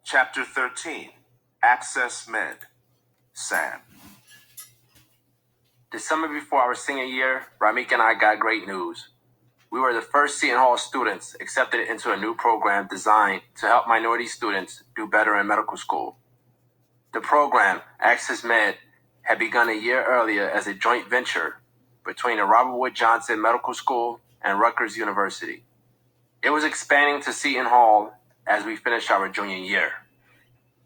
Chapter 13, Access Med, Sam. The summer before our senior year, Ramik and I got great news. We were the first Seton Hall students accepted into a new program designed to help minority students do better in medical school. The program, Access Med, had begun a year earlier as a joint venture between the Robert Wood Johnson Medical School and Rutgers University. It was expanding to Seton Hall as we finished our junior year.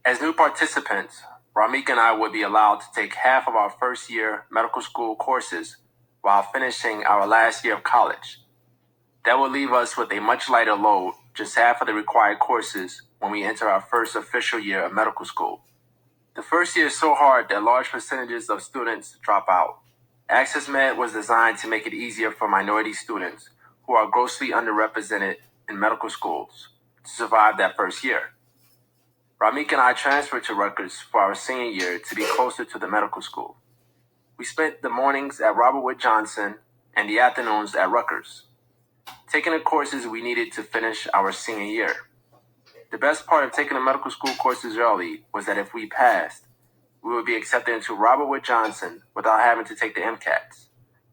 As new participants, Ramik and I would be allowed to take half of our first year medical school courses while finishing our last year of college. That would leave us with a much lighter load, just half of the required courses when we enter our first official year of medical school. The first year is so hard that large percentages of students drop out. Access Med was designed to make it easier for minority students who are grossly underrepresented in medical schools to survive that first year. Ramik and I transferred to Rutgers for our senior year to be closer to the medical school. We spent the mornings at Robert Wood Johnson and the afternoons at Rutgers, taking the courses we needed to finish our senior year. The best part of taking the medical school courses early was that if we passed, we would be accepted into Robert Wood Johnson without having to take the MCATs,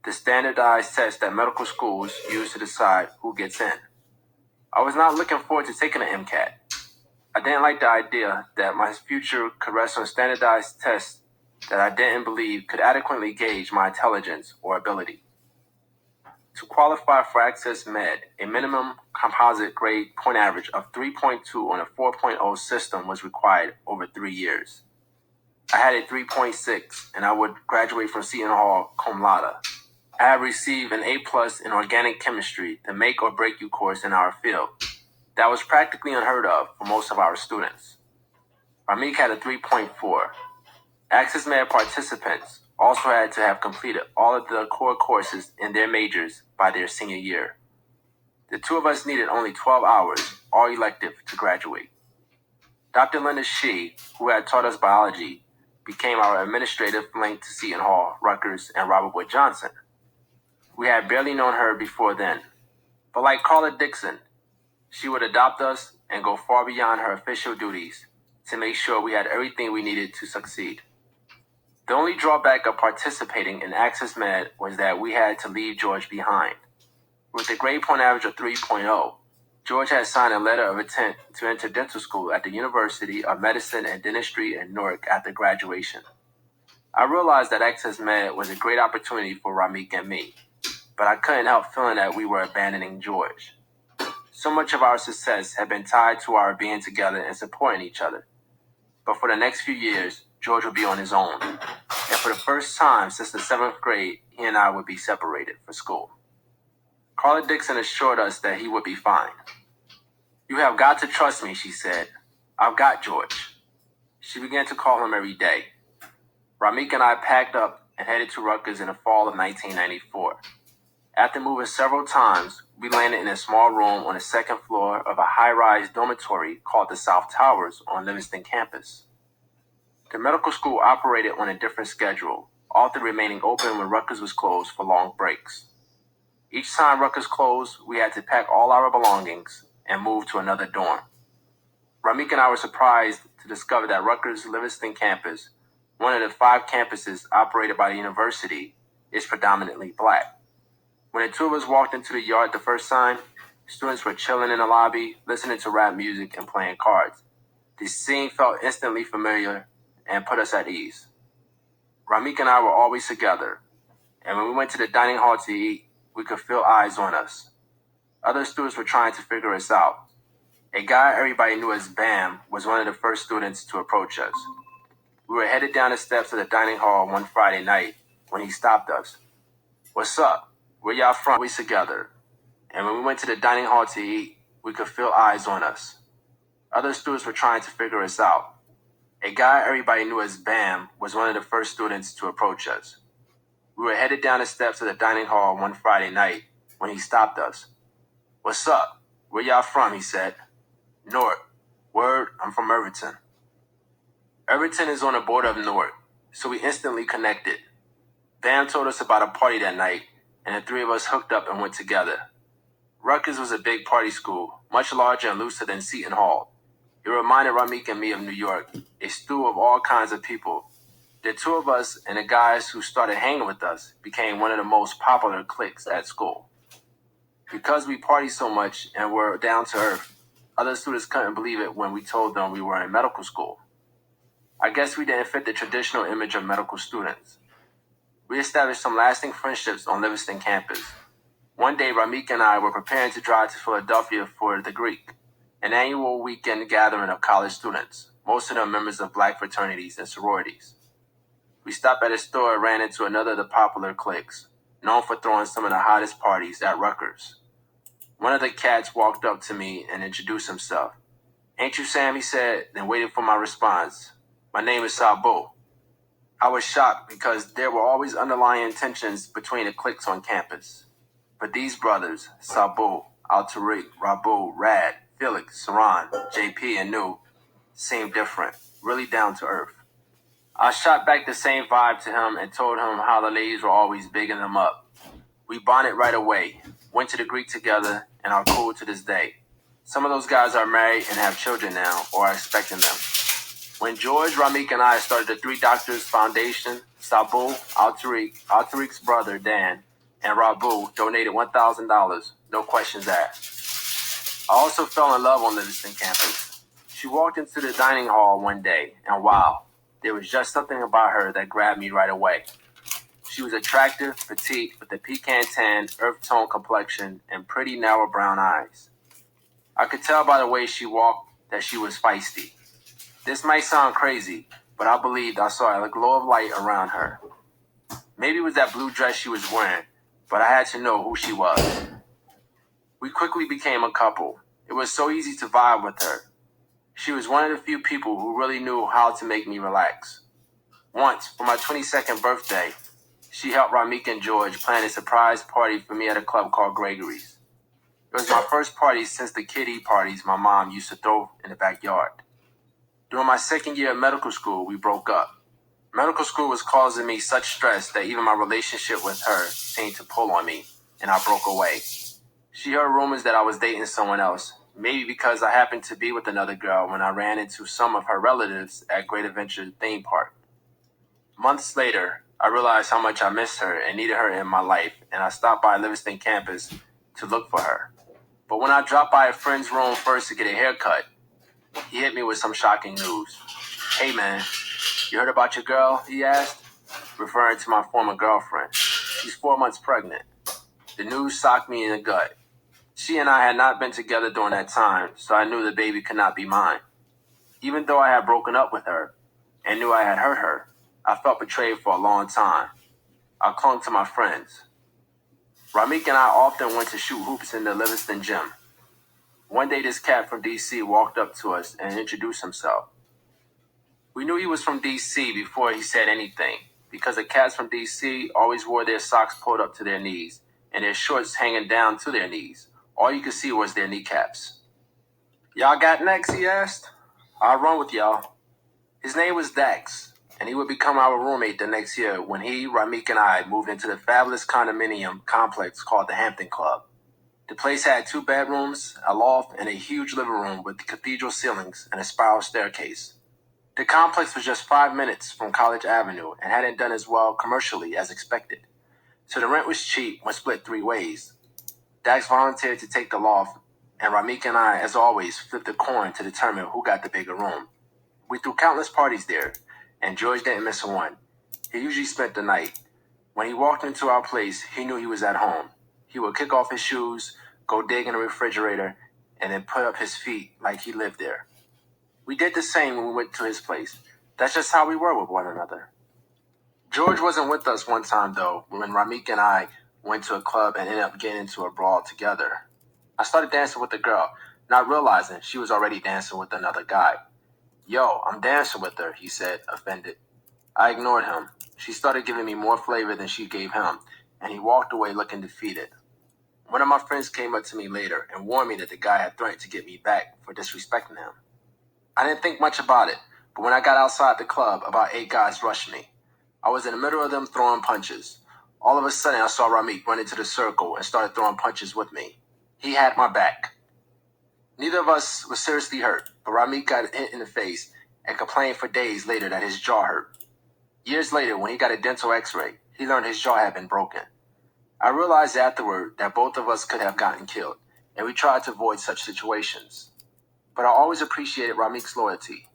the standardized test that medical schools use to decide who gets in. I was not looking forward to taking the MCAT. I didn't like the idea that my future could rest on standardized tests that I didn't believe could adequately gauge my intelligence or ability. To qualify for Access Med, a minimum composite grade point average of 3.2 on a 4.0 system was required over 3 years. I had a 3.6 and I would graduate from Seton Hall cum laude. I had received an A+ in organic chemistry, the make or break you course in our field. That was practically unheard of for most of our students. Ramik had a 3.4. Access Med participants also had to have completed all of the core courses in their majors by their senior year. The two of us needed only 12 hours, all elective, to graduate. Dr. Linda Shee, who had taught us biology, became our administrative link to Seton Hall, Rutgers, and Robert Wood Johnson. We had barely known her before then, but like Carla Dixon, she would adopt us and go far beyond her official duties to make sure we had everything we needed to succeed. The only drawback of participating in Access Med was that we had to leave George behind. With a grade point average of 3.0, George had signed a letter of intent to enter dental school at the University of Medicine and Dentistry in Newark after graduation. I realized that Access Med was a great opportunity for Ramik and me, but I couldn't help feeling that we were abandoning George. So much of our success had been tied to our being together and supporting each other. But for the next few years, George would be on his own. And for the first time since the 7th grade, he and I would be separated for school. Carla Dixon assured us that he would be fine. "You have got to trust me," she said. "I've got George." She began to call him every day. Ramik and I packed up and headed to Rutgers in the fall of 1994. After moving several times, we landed in a small room on the second floor of a high-rise dormitory called the South Towers on Livingston campus. The medical school operated on a different schedule, often remaining open when Rutgers was closed for long breaks. Each time Rutgers closed, we had to pack all our belongings and move to another dorm. Ramik and I were surprised to discover that Rutgers' Livingston campus, one of the 5 campuses operated by the university, is predominantly black. When the two of us walked into the yard the first time, students were chilling in the lobby, listening to rap music and playing cards. The scene felt instantly familiar and put us at ease. Ramik and I were always together, and when we went to the dining hall to eat, we could feel eyes on us. Other students were trying to figure us out. A guy everybody knew as Bam was one of the first students to approach us. We were headed down the steps of the dining hall one Friday night when he stopped us. "What's up? Where y'all from?" Always together. And when we went to the dining hall to eat, we could feel eyes on us. Other students were trying to figure us out. A guy everybody knew as Bam was one of the first students to approach us. We were headed down the steps of the dining hall one Friday night when he stopped us. "What's up? Where y'all from?" he said. "Newark." "Word, I'm from Irvington." Irvington is on the border of Newark, so we instantly connected. Bam told us about a party that night, and the 3 of us hooked up and went together. Rutgers was a big party school, much larger and looser than Seton Hall. It reminded Ramik and me of New York, a stew of all kinds of people. The two of us and the guys who started hanging with us became one of the most popular cliques at school. Because we partied so much and were down to earth, other students couldn't believe it when we told them we were in medical school. I guess we didn't fit the traditional image of medical students. We established some lasting friendships on Livingston campus. One day, Ramik and I were preparing to drive to Philadelphia for the Greek, an annual weekend gathering of college students, most of them members of black fraternities and sororities. We stopped at a store and ran into another of the popular cliques, known for throwing some of the hottest parties at Rutgers. One of the cats walked up to me and introduced himself. "Ain't you Sam?" he said, then waited for my response. "My name is Sabo." I was shocked because there were always underlying tensions between the cliques on campus. But these brothers, Sabo, Al-Tariq, Rabu, Rad, Felix, Saran, JP, and Nu, seemed different, really down to earth. I shot back the same vibe to him and told him how the ladies were always bigging him up. We bonded right away, went to the Greek together, and are cool to this day. Some of those guys are married and have children now, or are expecting them. When George, Ramik, and I started the Three Doctors Foundation, Sabu, Al-Tariq's brother, Dan, and Rabu donated $1,000, no questions asked. I also fell in love on Livingston campus. She walked into the dining hall one day, and wow, there was just something about her that grabbed me right away. She was attractive, petite, with a pecan tan, earth tone complexion, and pretty narrow brown eyes. I could tell by the way she walked that she was feisty. This might sound crazy, but I believed I saw a glow of light around her. Maybe it was that blue dress she was wearing, but I had to know who she was. We quickly became a couple. It was so easy to vibe with her. She was one of the few people who really knew how to make me relax. Once, for my 22nd birthday, she helped Ramik and George plan a surprise party for me at a club called Gregory's. It was my first party since the kiddie parties my mom used to throw in the backyard. During my second year of medical school, we broke up. Medical school was causing me such stress that even my relationship with her seemed to pull on me, and I broke away. She heard rumors that I was dating someone else, maybe because I happened to be with another girl when I ran into some of her relatives at Great Adventure theme park. Months later, I realized how much I missed her and needed her in my life, and I stopped by Livingston campus to look for her. But when I dropped by a friend's room first to get a haircut, he hit me with some shocking news. "Hey man, you heard about your girl?" he asked, referring to my former girlfriend. "She's 4 months pregnant." The news socked me in the gut. She and I had not been together during that time, so I knew the baby could not be mine. Even though I had broken up with her and knew I had hurt her, I felt betrayed for a long time. I clung to my friends. Ramik and I often went to shoot hoops in the Livingston gym. One day this cat from DC walked up to us and introduced himself. We knew he was from DC before he said anything, because the cats from DC always wore their socks pulled up to their knees and their shorts hanging down to their knees. All you could see was their kneecaps. "Y'all got next?" he asked. "I'll run with y'all." His name was Dax, and he would become our roommate the next year when he, Ramik, and I moved into the fabulous condominium complex called the Hampton Club. The place had 2 bedrooms, a loft, and a huge living room with cathedral ceilings and a spiral staircase. The complex was just 5 minutes from College Avenue and hadn't done as well commercially as expected. So the rent was cheap when split 3 ways. Dax volunteered to take the loft, and Ramik and I, as always, flipped a coin to determine who got the bigger room. We threw countless parties there, and George didn't miss a one. He usually spent the night. When he walked into our place, he knew he was at home. He would kick off his shoes, go dig in the refrigerator, and then put up his feet like he lived there. We did the same when we went to his place. That's just how we were with one another. George wasn't with us one time, though, when Ramik and I went to a club and ended up getting into a brawl together. I started dancing with the girl, not realizing she was already dancing with another guy. "Yo, I'm dancing with her," he said, offended. I ignored him. She started giving me more flavor than she gave him, and he walked away looking defeated. One of my friends came up to me later and warned me that the guy had threatened to get me back for disrespecting him. I didn't think much about it, but when I got outside the club, about 8 guys rushed me. I was in the middle of them throwing punches. All of a sudden, I saw Ramik run into the circle and started throwing punches with me. He had my back. Neither of us was seriously hurt, but Ramik got hit in the face and complained for days later that his jaw hurt. Years later, when he got a dental x-ray, he learned his jaw had been broken. I realized afterward that both of us could have gotten killed, and we tried to avoid such situations. But I always appreciated Ramik's loyalty.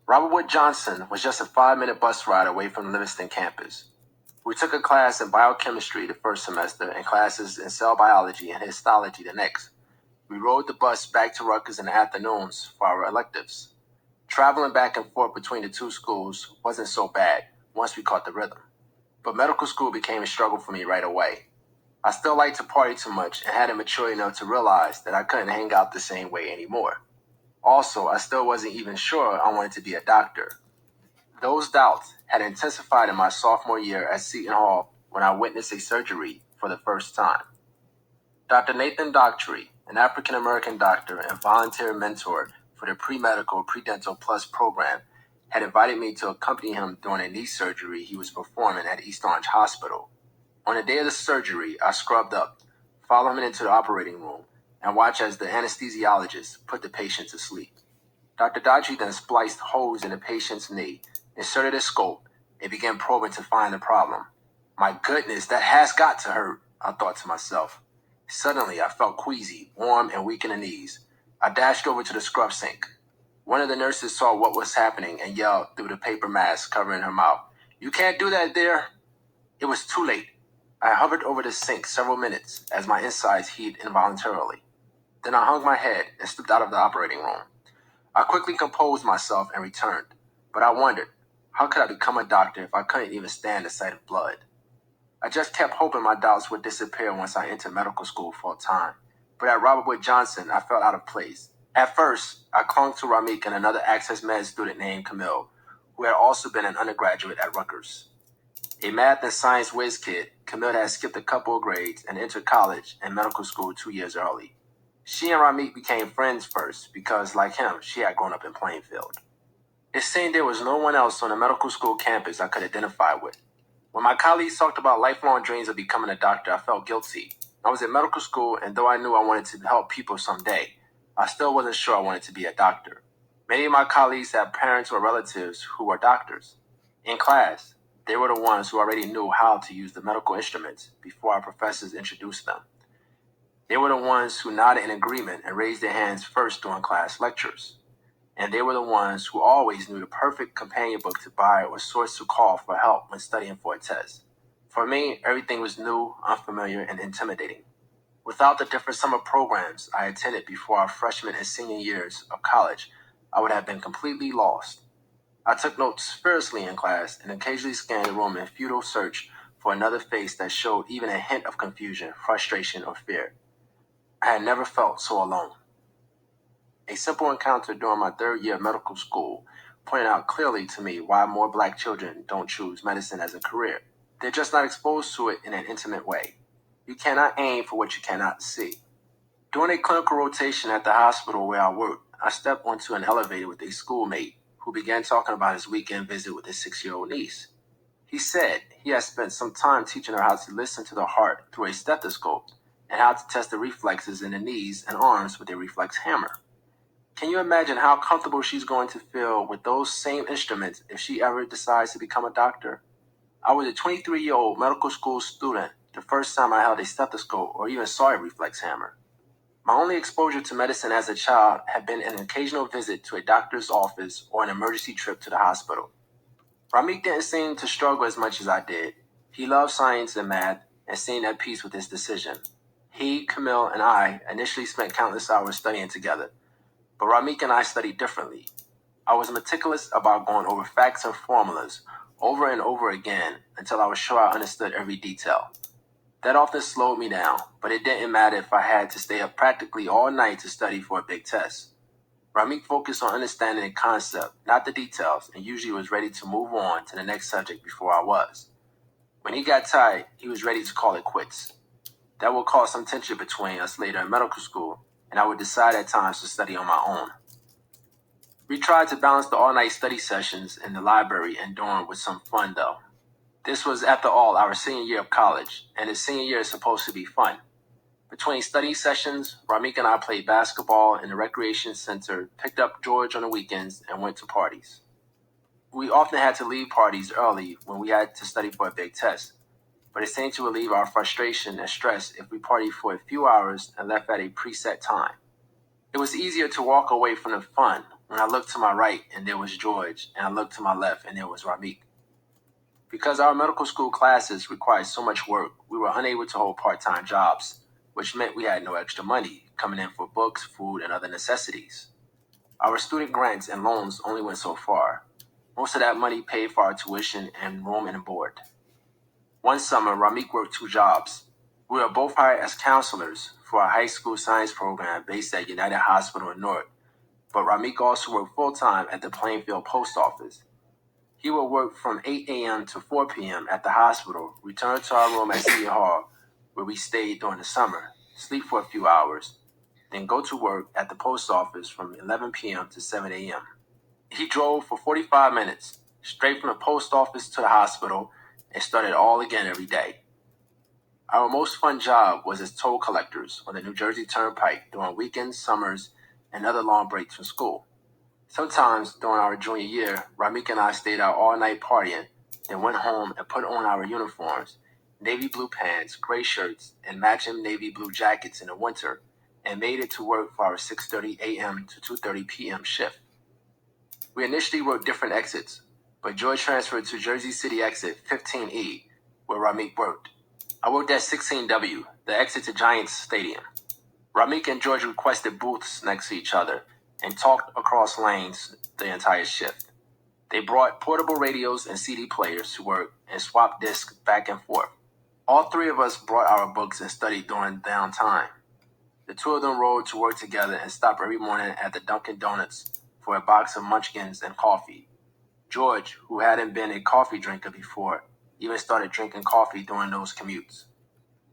Robert Wood Johnson was just a 5-minute bus ride away from the Livingston campus. We took a class in biochemistry the first semester and classes in cell biology and histology the next. We rode the bus back to Rutgers in the afternoons for our electives. Traveling back and forth between the two schools wasn't so bad once we caught the rhythm. But medical school became a struggle for me right away. I still liked to party too much and hadn't matured enough to realize that I couldn't hang out the same way anymore. Also, I still wasn't even sure I wanted to be a doctor. Those doubts had intensified in my sophomore year at Seton Hall when I witnessed a surgery for the first time. Dr. Nathan Doctry, an African-American doctor and volunteer mentor for the Pre-Medical Pre-Dental Plus program, had invited me to accompany him during a knee surgery he was performing at East Orange Hospital. On the day of the surgery, I scrubbed up, followed him into the operating room, and watched as the anesthesiologist put the patient to sleep. Dr. Doctry then spliced holes in the patient's knee, inserted a scope, and began probing to find the problem. My goodness, that has got to hurt, I thought to myself. Suddenly, I felt queasy, warm, and weak in the knees. I dashed over to the scrub sink. One of the nurses saw what was happening and yelled through the paper mask covering her mouth, "You can't do that there." It was too late. I hovered over the sink several minutes as my insides heaved involuntarily. Then I hung my head and slipped out of the operating room. I quickly composed myself and returned, but I wondered, how could I become a doctor if I couldn't even stand the sight of blood? I just kept hoping my doubts would disappear once I entered medical school full-time, but at Robert Wood Johnson, I felt out of place. At first, I clung to Ramik and another Access Med student named Camille, who had also been an undergraduate at Rutgers. A math and science whiz kid, Camille had skipped a couple of grades and entered college and medical school 2 years early. She and Ramik became friends first because, like him, she had grown up in Plainfield. It seemed there was no one else on the medical school campus I could identify with. When my colleagues talked about lifelong dreams of becoming a doctor, I felt guilty. I was in medical school, and though I knew I wanted to help people someday, I still wasn't sure I wanted to be a doctor. Many of my colleagues had parents or relatives who were doctors. In class, they were the ones who already knew how to use the medical instruments before our professors introduced them. They were the ones who nodded in agreement and raised their hands first during class lectures. And they were the ones who always knew the perfect companion book to buy or source to call for help when studying for a test. For me, everything was new, unfamiliar, and intimidating. Without the different summer programs I attended before our freshman and senior years of college, I would have been completely lost. I took notes furiously in class and occasionally scanned the room in futile search for another face that showed even a hint of confusion, frustration, or fear. I had never felt so alone. A simple encounter during my 3rd year of medical school pointed out clearly to me why more Black children don't choose medicine as a career. They're just not exposed to it in an intimate way. You cannot aim for what you cannot see. During a clinical rotation at the hospital where I worked, I stepped onto an elevator with a schoolmate who began talking about his weekend visit with his 6-year-old niece. He said he had spent some time teaching her how to listen to the heart through a stethoscope and how to test the reflexes in the knees and arms with a reflex hammer. Can you imagine how comfortable she's going to feel with those same instruments if she ever decides to become a doctor? I was a 23-year-old medical school student the first time I held a stethoscope or even saw a reflex hammer. My only exposure to medicine as a child had been an occasional visit to a doctor's office or an emergency trip to the hospital. Ramik didn't seem to struggle as much as I did. He loved science and math and seemed at peace with his decision. He, Camille, and I initially spent countless hours studying together. But Ramik and I studied differently. I was meticulous about going over facts and formulas over and over again until I was sure I understood every detail. That often slowed me down, but it didn't matter if I had to stay up practically all night to study for a big test. Ramik focused on understanding the concept, not the details, and usually was ready to move on to the next subject before I was. When he got tired, he was ready to call it quits. That would cause some tension between us later in medical school, and I would decide at times to study on my own. We tried to balance the all-night study sessions in the library and dorm with some fun, though. This was, after all, our senior year of college, and the senior year is supposed to be fun. Between study sessions, Ramik and I played basketball in the recreation center, picked up George on the weekends, and went to parties. We often had to leave parties early when we had to study for a big test, but it seemed to relieve our frustration and stress if we partied for a few hours and left at a preset time. It was easier to walk away from the fun when I looked to my right and there was George, and I looked to my left and there was Ramik. Because our medical school classes required so much work, we were unable to hold part-time jobs, which meant we had no extra money coming in for books, food, and other necessities. Our student grants and loans only went so far. Most of that money paid for our tuition and room and board. One summer, Ramik worked 2 jobs. We were both hired as counselors for a high school science program based at United Hospital in Newark, but Ramik also worked full-time at the Plainfield Post Office. He would work from 8 a.m. to 4 p.m. at the hospital, return to our room at City Hall, where we stayed during the summer, sleep for a few hours, then go to work at the post office from 11 p.m. to 7 a.m. He drove for 45 minutes, straight from the post office to the hospital, and started all again every day. Our most fun job was as toll collectors on the New Jersey Turnpike during weekends, summers, and other long breaks from school. Sometimes during our junior year, Ramik and I stayed out all night partying, then went home and put on our uniforms, navy blue pants, gray shirts, and matching navy blue jackets in the winter, and made it to work for our 6:30 a.m. to 2:30 p.m. shift. We initially worked different exits, but George transferred to Jersey City exit 15E, where Ramik worked. I worked at 16W, the exit to Giants Stadium. Ramik and George requested booths next to each other and talked across lanes the entire shift. They brought portable radios and CD players to work and swapped discs back and forth. All 3 of us brought our books and studied during downtime. The 2 of them rode to work together and stopped every morning at the Dunkin' Donuts for a box of munchkins and coffee. George, who hadn't been a coffee drinker before, even started drinking coffee during those commutes.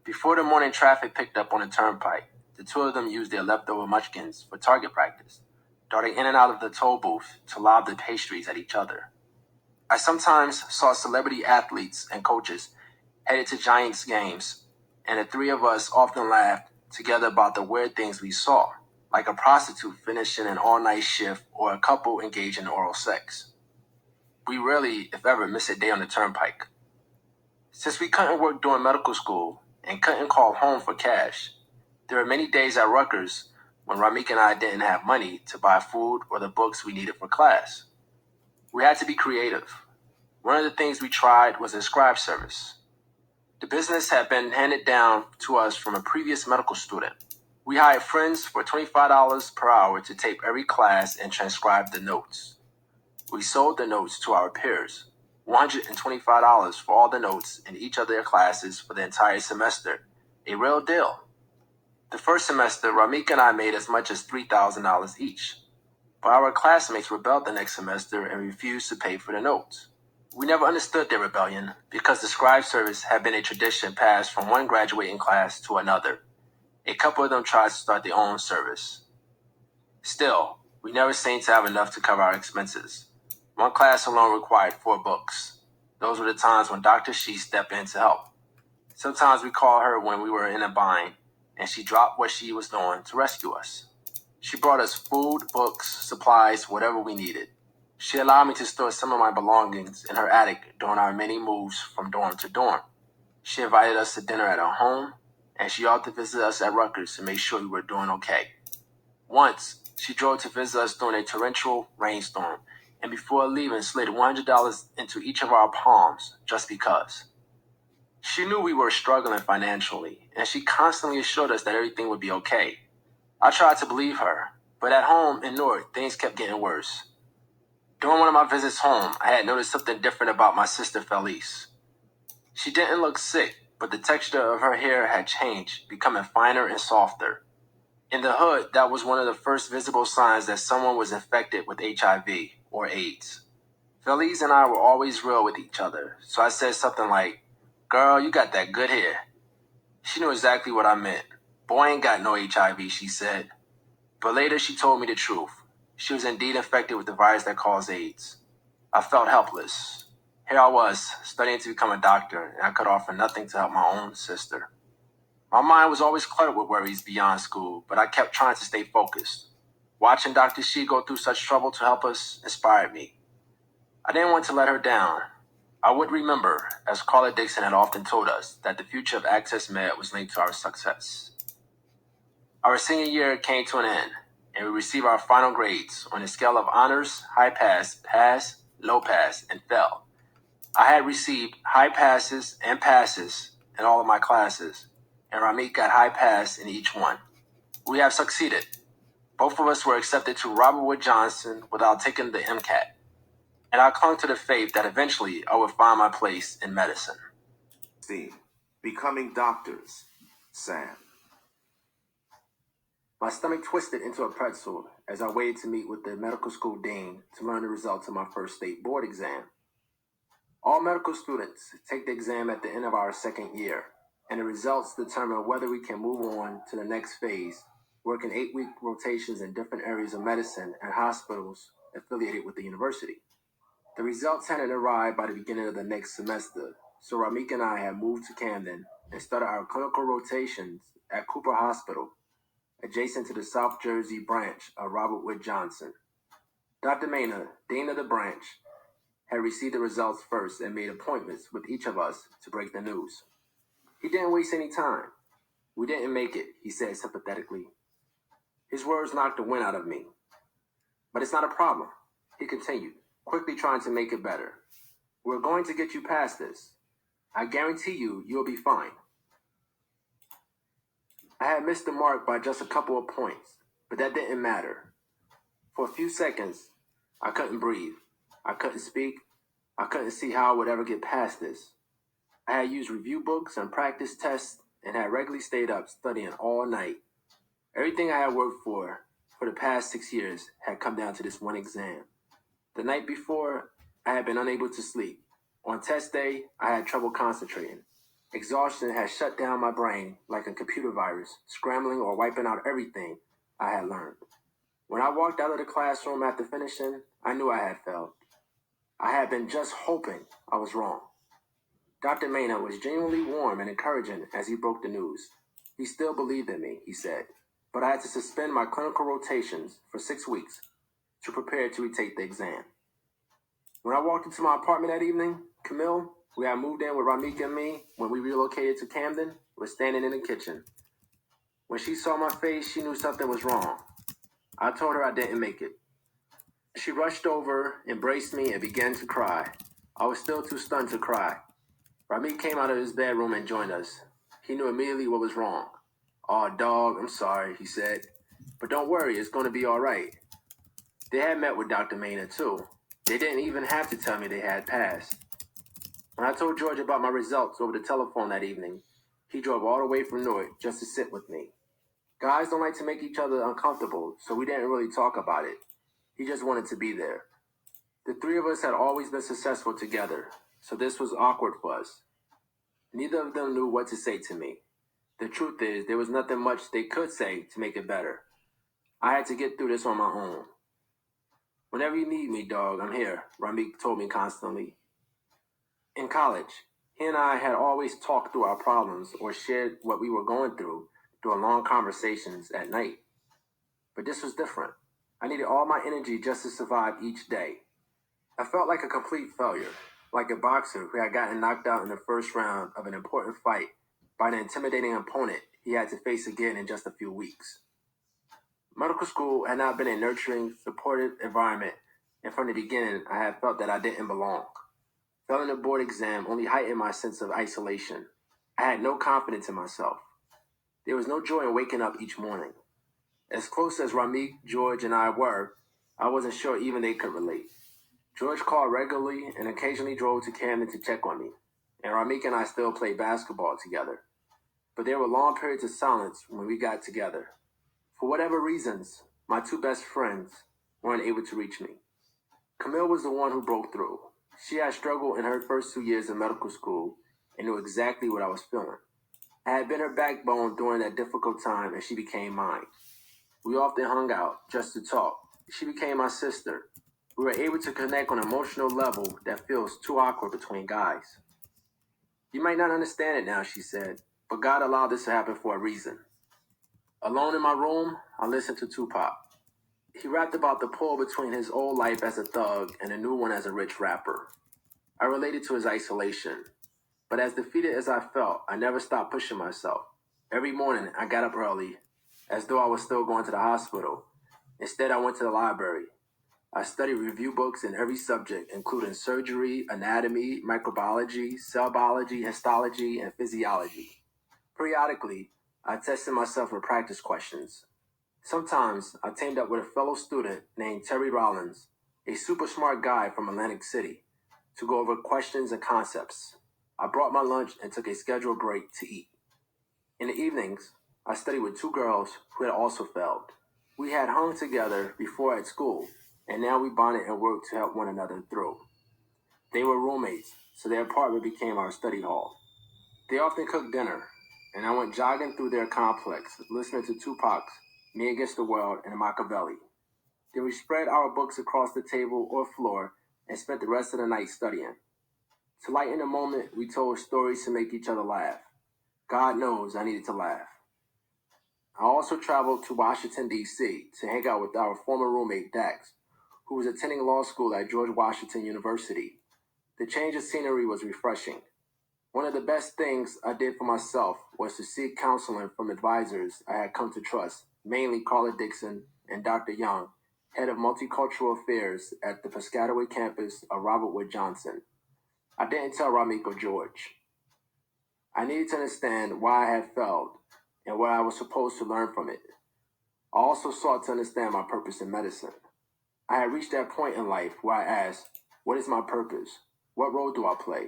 Before the morning traffic picked up on the turnpike, the 2 of them used their leftover munchkins for target practice, darting in and out of the toll booth to lob the pastries at each other. I sometimes saw celebrity athletes and coaches headed to Giants games, and the 3 of us often laughed together about the weird things we saw, like a prostitute finishing an all-night shift or a couple engaged in oral sex. We rarely, if ever, missed a day on the turnpike. Since we couldn't work during medical school and couldn't call home for cash, there were many days at Rutgers when Ramik and I didn't have money to buy food or the books we needed for class. We had to be creative. One of the things we tried was a scribe service. The business had been handed down to us from a previous medical student. We hired friends for $25 per hour to tape every class and transcribe the notes. We sold the notes to our peers, $125 for all the notes in each of their classes for the entire semester, a real deal. The first semester, Ramik and I made as much as $3,000 each, but our classmates rebelled the next semester and refused to pay for the notes. We never understood their rebellion because the scribe service had been a tradition passed from one graduating class to another. A couple of them tried to start their own service. Still, we never seemed to have enough to cover our expenses. One class alone required 4 books. Those were the times when Dr. She stepped in to help. Sometimes we called her when we were in a bind, and she dropped what she was doing to rescue us. She brought us food, books, supplies, whatever we needed. She allowed me to store some of my belongings in her attic during our many moves from dorm to dorm. She invited us to dinner at her home, and she often visited us at Rutgers to make sure we were doing okay. Once, she drove to visit us during a torrential rainstorm, and before leaving slid $100 into each of our palms just because. She knew we were struggling financially, and she constantly assured us that everything would be okay. I tried to believe her, but at home in Newark, things kept getting worse. During one of my visits home, I had noticed something different about my sister Felice. She didn't look sick, but the texture of her hair had changed, becoming finer and softer. In the hood, that was one of the first visible signs that someone was infected with HIV or AIDS. Felice and I were always real with each other, so I said something like, "Girl, you got that good hair." She knew exactly what I meant. "Boy ain't got no HIV," she said. But later she told me the truth. She was indeed infected with the virus that caused AIDS. I felt helpless. Here I was, studying to become a doctor, and I could offer nothing to help my own sister. My mind was always cluttered with worries beyond school, but I kept trying to stay focused. Watching Dr. Shi go through such trouble to help us inspired me. I didn't want to let her down. I would remember, as Carla Dixon had often told us, that the future of Access Med was linked to our success. Our senior year came to an end, and we received our final grades on a scale of honors, high pass, pass, low pass, and fail. I had received high passes and passes in all of my classes, and Ramik got high pass in each one. We have succeeded. Both of us were accepted to Robert Wood Johnson without taking the MCAT, and I clung to the faith that eventually I would find my place in medicine. Theme: Becoming Doctors. Sam. My stomach twisted into a pretzel as I waited to meet with the medical school dean to learn the results of my first state board exam. All medical students take the exam at the end of our second year, and the results determine whether we can move on to the next phase, working 8-week rotations in different areas of medicine and hospitals affiliated with the university. The results hadn't arrived by the beginning of the next semester, so Ramik and I had moved to Camden and started our clinical rotations at Cooper Hospital, adjacent to the South Jersey branch of Robert Wood Johnson. Dr. Maynard, dean of the branch, had received the results first and made appointments with each of us to break the news. He didn't waste any time. We didn't make it, he said sympathetically. His words knocked the wind out of me. But it's not a problem, he continued, quickly trying to make it better. We're going to get you past this. I guarantee you'll be fine. I had missed the mark by just a couple of points, but that didn't matter. For a few seconds, I couldn't breathe. I couldn't speak. I couldn't see how I would ever get past this. I had used review books and practice tests and had regularly stayed up studying all night. Everything I had worked for the past 6 years had come down to this one exam. The night before, I had been unable to sleep. On test day, I had trouble concentrating. Exhaustion had shut down my brain like a computer virus, scrambling or wiping out everything I had learned. When I walked out of the classroom after finishing, I knew I had failed. I had been just hoping I was wrong. Dr. Maynard was genuinely warm and encouraging as he broke the news. He still believed in me, he said, but I had to suspend my clinical rotations for 6 weeks to prepare to retake the exam. When I walked into my apartment that evening, Camille, who had moved in with Ramik and me when we relocated to Camden, was standing in the kitchen. When she saw my face, she knew something was wrong. I told her I didn't make it. She rushed over, embraced me, and began to cry. I was still too stunned to cry. Ramik came out of his bedroom and joined us. He knew immediately what was wrong. "Aw, dog, I'm sorry," he said. "But don't worry, it's going to be all right." They had met with Dr. Maynard, too. They didn't even have to tell me they had passed. When I told George about my results over the telephone that evening, he drove all the way from Newark just to sit with me. Guys don't like to make each other uncomfortable, so we didn't really talk about it. He just wanted to be there. The three of us had always been successful together, so this was awkward for us. Neither of them knew what to say to me. The truth is, there was nothing much they could say to make it better. I had to get through this on my own. "Whenever you need me, dog, I'm here," Ramik told me constantly. In college, he and I had always talked through our problems or shared what we were going through during long conversations at night. But this was different. I needed all my energy just to survive each day. I felt like a complete failure, like a boxer who had gotten knocked out in the first round of an important fight by an intimidating opponent he had to face again in just a few weeks. Medical school had not been a nurturing, supportive environment, and from the beginning, I had felt that I didn't belong. Failing the board exam only heightened my sense of isolation. I had no confidence in myself. There was no joy in waking up each morning. As close as Ramik, George, and I were, I wasn't sure even they could relate. George called regularly and occasionally drove to Camden to check on me, and Ramik and I still played basketball together. But there were long periods of silence when we got together. For whatever reasons, my two best friends weren't able to reach me. Camille was the one who broke through. She had struggled in her first 2 years of medical school and knew exactly what I was feeling. I had been her backbone during that difficult time, and she became mine. We often hung out just to talk. She became my sister. We were able to connect on an emotional level that feels too awkward between guys. "You might not understand it now," she said, But God allowed this to happen for a reason. Alone in my room, I listened to Tupac. He rapped about the pull between his old life as a thug and a new one as a rich rapper. I related to his isolation. But as defeated as I felt, I never stopped pushing myself. Every morning, I got up early, as though I was still going to the hospital. Instead, I went to the library. I studied review books in every subject, including surgery, anatomy, microbiology, cell biology, histology, and physiology. Periodically, I tested myself with practice questions. Sometimes, I teamed up with a fellow student named Terry Rollins, a super smart guy from Atlantic City, to go over questions and concepts. I brought my lunch and took a scheduled break to eat. In the evenings, I studied with two girls who had also failed. We had hung together before at school, and now we bonded and worked to help one another through. They were roommates, so their apartment became our study hall. They often cooked dinner, and I went jogging through their complex, listening to Tupac's Me Against the World and Machiavelli. Then we spread our books across the table or floor and spent the rest of the night studying. To lighten the moment, we told stories to make each other laugh. God knows I needed to laugh. I also traveled to Washington, D.C. to hang out with our former roommate, Dax, who was attending law school at George Washington University. The change of scenery was refreshing. One of the best things I did for myself was to seek counseling from advisors I had come to trust, mainly Carla Dixon and Dr. Young, head of multicultural affairs at the Piscataway campus of Robert Wood Johnson. I didn't tell Ramik or George. I needed to understand why I had failed and what I was supposed to learn from it. I also sought to understand my purpose in medicine. I had reached that point in life where I asked, what is my purpose? What role do I play?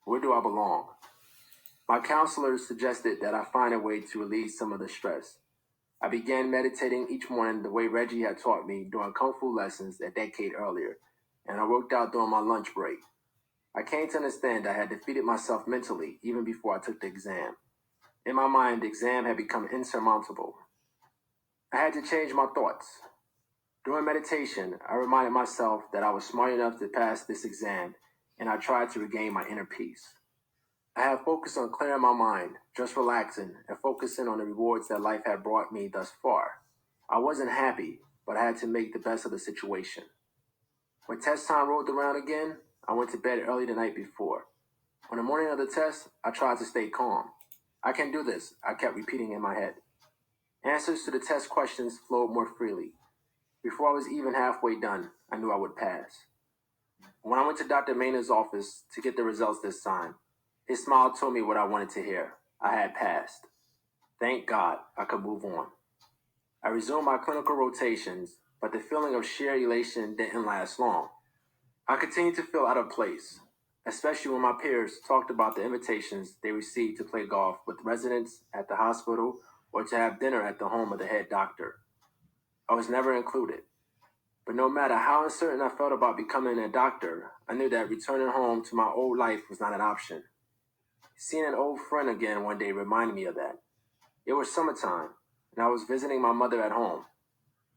Where do I belong? My counselors suggested that I find a way to release some of the stress. I began meditating each morning the way Reggie had taught me during Kung Fu lessons a decade earlier, and I worked out during my lunch break. I came to understand I had defeated myself mentally even before I took the exam. In my mind, the exam had become insurmountable. I had to change my thoughts. During meditation, I reminded myself that I was smart enough to pass this exam, and I tried to regain my inner peace. I had focused on clearing my mind, just relaxing, and focusing on the rewards that life had brought me thus far. I wasn't happy, but I had to make the best of the situation. When test time rolled around again, I went to bed early the night before. On the morning of the test, I tried to stay calm. I can do this, I kept repeating in my head. Answers to the test questions flowed more freely. Before I was even halfway done, I knew I would pass. When I went to Dr. Maynard's office to get the results this time, his smile told me what I wanted to hear. I had passed. Thank God I could move on. I resumed my clinical rotations, but the feeling of sheer elation didn't last long. I continued to feel out of place, especially when my peers talked about the invitations they received to play golf with residents at the hospital or to have dinner at the home of the head doctor. I was never included. But no matter how uncertain I felt about becoming a doctor, I knew that returning home to my old life was not an option. Seeing an old friend again one day reminded me of that. It was summertime, and I was visiting my mother at home.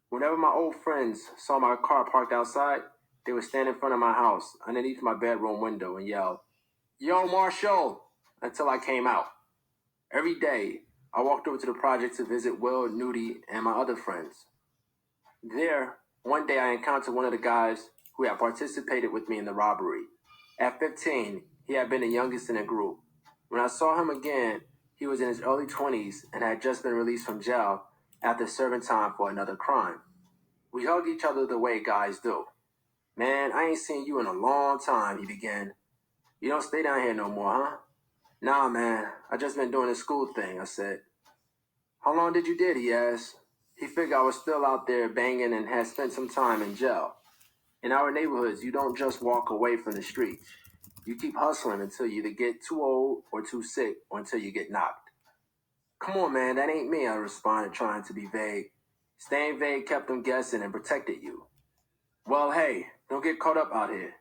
Whenever my old friends saw my car parked outside, they would stand in front of my house underneath my bedroom window and yell, "Yo, Marshall!" until I came out. Every day, I walked over to the project to visit Will, Nudie, and my other friends. There, one day I encountered one of the guys who had participated with me in the robbery. At 15, he had been the youngest in the group. When I saw him again, he was in his early 20s and had just been released from jail after serving time for another crime. We hugged each other the way guys do. "Man, I ain't seen you in a long time," he began. "You don't stay down here no more, huh?" "Nah, man, I just been doing this school thing," I said. "How long did you did?" he asked. He figured I was still out there banging and had spent some time in jail. In our neighborhoods, you don't just walk away from the streets. You keep hustling until you either get too old or too sick or until you get knocked. "Come on, man, that ain't me," I responded, trying to be vague. Staying vague kept them guessing and protected you. "Well, hey, don't get caught up out here.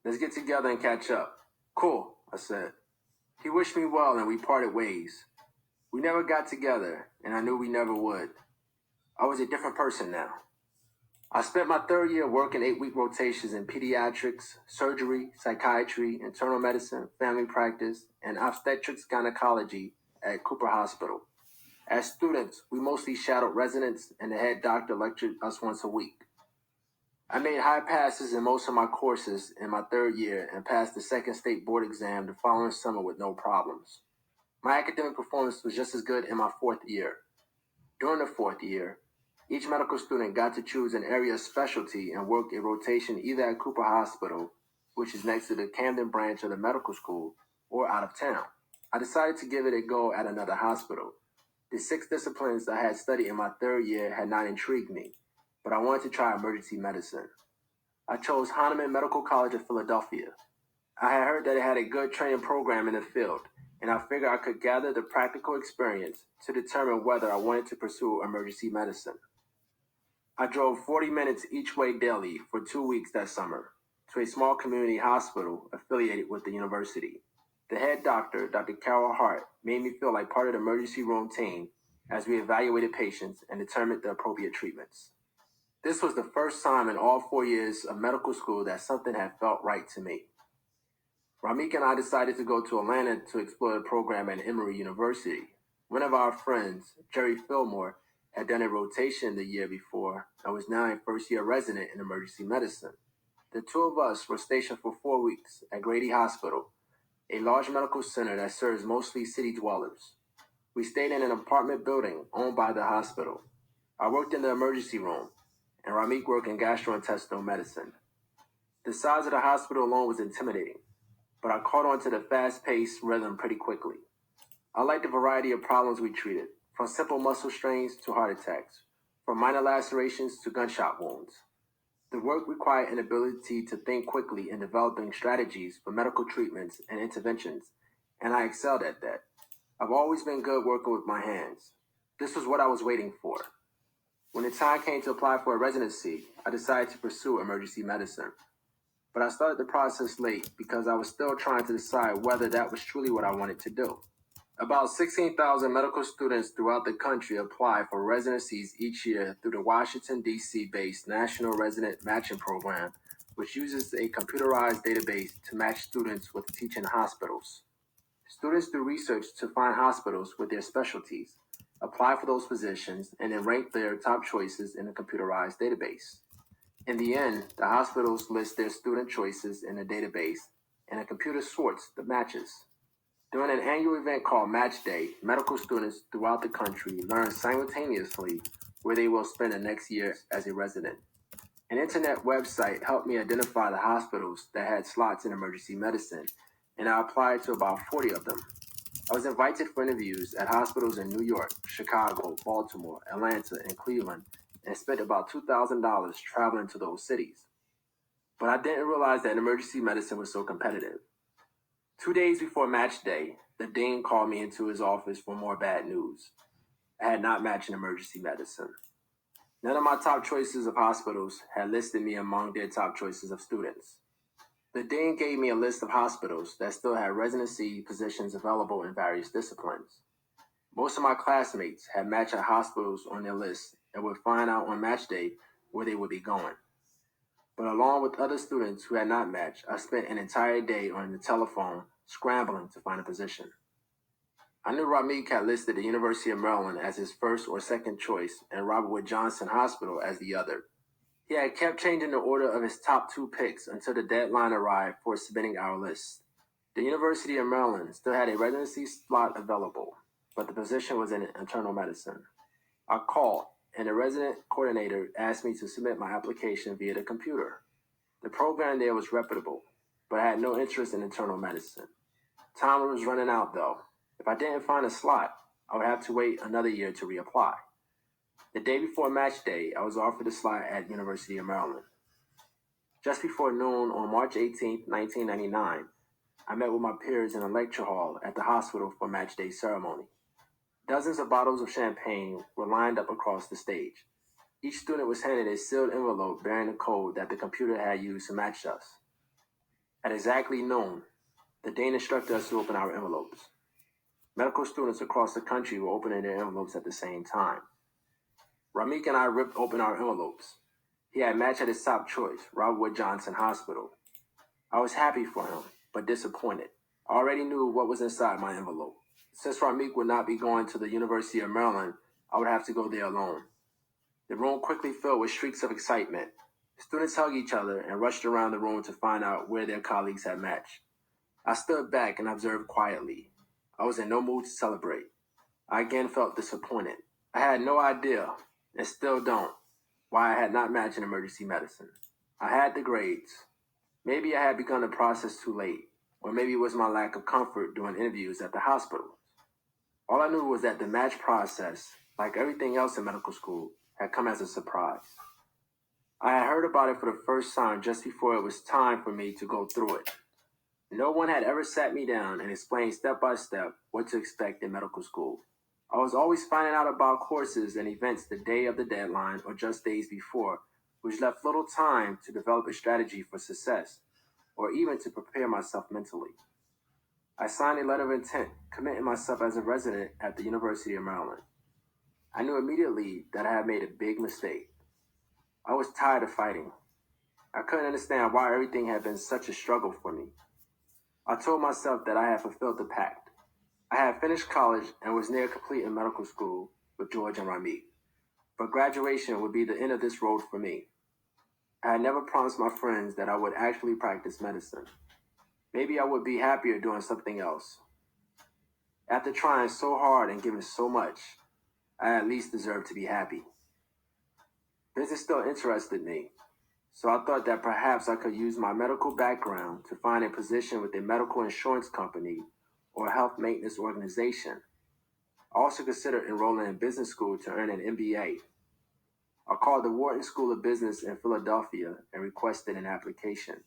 Let's get together and catch up." "Cool," I said. He wished me well and we parted ways. We never got together, and I knew we never would. I was a different person now. I spent my third year working 8-week rotations in pediatrics, surgery, psychiatry, internal medicine, family practice, and obstetrics gynecology at Cooper Hospital. As students, we mostly shadowed residents, and the head doctor lectured us once a week. I made high passes in most of my courses in my third year and passed the second state board exam the following summer with no problems. My academic performance was just as good in my fourth year. During the fourth year, each medical student got to choose an area of specialty and work a rotation either at Cooper Hospital, which is next to the Camden branch of the medical school, or out of town. I decided to give it a go at another hospital. The 6 disciplines I had studied in my third year had not intrigued me, but I wanted to try emergency medicine. I chose Hahnemann Medical College of Philadelphia. I had heard that it had a good training program in the field, and I figured I could gather the practical experience to determine whether I wanted to pursue emergency medicine. I drove 40 minutes each way daily for 2 weeks that summer to a small community hospital affiliated with the university. The head doctor, Dr. Carol Hart, made me feel like part of the emergency room team as we evaluated patients and determined the appropriate treatments. This was the first time in all 4 years of medical school that something had felt right to me. Ramik and I decided to go to Atlanta to explore the program at Emory University. One of our friends, Jerry Fillmore, had done a rotation the year before and was now a first-year resident in emergency medicine. The 2 of us were stationed for 4 weeks at Grady Hospital, a large medical center that serves mostly city dwellers. We stayed in an apartment building owned by the hospital. I worked in the emergency room, and Ramik worked in gastrointestinal medicine. The size of the hospital alone was intimidating, but I caught on to the fast-paced rhythm pretty quickly. I liked the variety of problems we treated, from simple muscle strains to heart attacks, from minor lacerations to gunshot wounds. The work required an ability to think quickly in developing strategies for medical treatments and interventions, and I excelled at that. I've always been good working with my hands. This was what I was waiting for. When the time came to apply for a residency, I decided to pursue emergency medicine. But I started the process late because I was still trying to decide whether that was truly what I wanted to do. About 16,000 medical students throughout the country apply for residencies each year through the Washington, D.C.-based National Resident Matching Program, which uses a computerized database to match students with teaching hospitals. Students do research to find hospitals with their specialties, apply for those positions, and then rank their top choices in the computerized database. In the end, the hospitals list their student choices in the database, and a computer sorts the matches. During an annual event called Match Day, medical students throughout the country learn simultaneously where they will spend the next year as a resident. An internet website helped me identify the hospitals that had slots in emergency medicine, and I applied to about 40 of them. I was invited for interviews at hospitals in New York, Chicago, Baltimore, Atlanta, and Cleveland, and spent about $2,000 traveling to those cities. But I didn't realize that emergency medicine was so competitive. 2 days before match day, the dean called me into his office for more bad news. I had not matched in emergency medicine. None of my top choices of hospitals had listed me among their top choices of students. The dean gave me a list of hospitals that still had residency positions available in various disciplines. Most of my classmates had matched at hospitals on their list and would find out on match day where they would be going. But along with other students who had not matched, I spent an entire day on the telephone scrambling to find a position. I knew Ramik had listed the University of Maryland as his first or second choice and Robert Wood Johnson Hospital as the other. He had kept changing the order of his top 2 picks until the deadline arrived for submitting our list. The University of Maryland still had a residency slot available, but the position was in internal medicine. I called, and the resident coordinator asked me to submit my application via the computer. The program there was reputable, but I had no interest in internal medicine. Time was running out, though. If I didn't find a slot, I would have to wait another year to reapply. The day before match day, I was offered a slot at University of Maryland. Just before noon on March 18, 1999, I met with my peers in a lecture hall at the hospital for match day ceremony. Dozens of bottles of champagne were lined up across the stage. Each student was handed a sealed envelope bearing the code that the computer had used to match us. At exactly noon, the dean instructed us to open our envelopes. Medical students across the country were opening their envelopes at the same time. Ramik and I ripped open our envelopes. He had matched at his top choice, Robert Wood Johnson Hospital. I was happy for him, but disappointed. I already knew what was inside my envelope. Since Ramik would not be going to the University of Maryland, I would have to go there alone. The room quickly filled with shrieks of excitement. Students hugged each other and rushed around the room to find out where their colleagues had matched. I stood back and observed quietly. I was in no mood to celebrate. I again felt disappointed. I had no idea, and still don't, why I had not matched in emergency medicine. I had the grades. Maybe I had begun the process too late, or maybe it was my lack of comfort doing interviews at the hospital. All I knew was that the match process, like everything else in medical school, had come as a surprise. I had heard about it for the first time just before it was time for me to go through it. No one had ever sat me down and explained step by step what to expect in medical school. I was always finding out about courses and events the day of the deadline or just days before, which left little time to develop a strategy for success or even to prepare myself mentally. I signed a letter of intent, committing myself as a resident at the University of Maryland. I knew immediately that I had made a big mistake. I was tired of fighting. I couldn't understand why everything had been such a struggle for me. I told myself that I had fulfilled the pact. I had finished college and was near completing medical school with George and Ramik. But graduation would be the end of this road for me. I had never promised my friends that I would actually practice medicine. Maybe I would be happier doing something else. After trying so hard and giving so much, I at least deserved to be happy. Business still interested me, so I thought that perhaps I could use my medical background to find a position with a medical insurance company or a health maintenance organization. I also considered enrolling in business school to earn an MBA. I called the Wharton School of Business in Philadelphia and requested an application.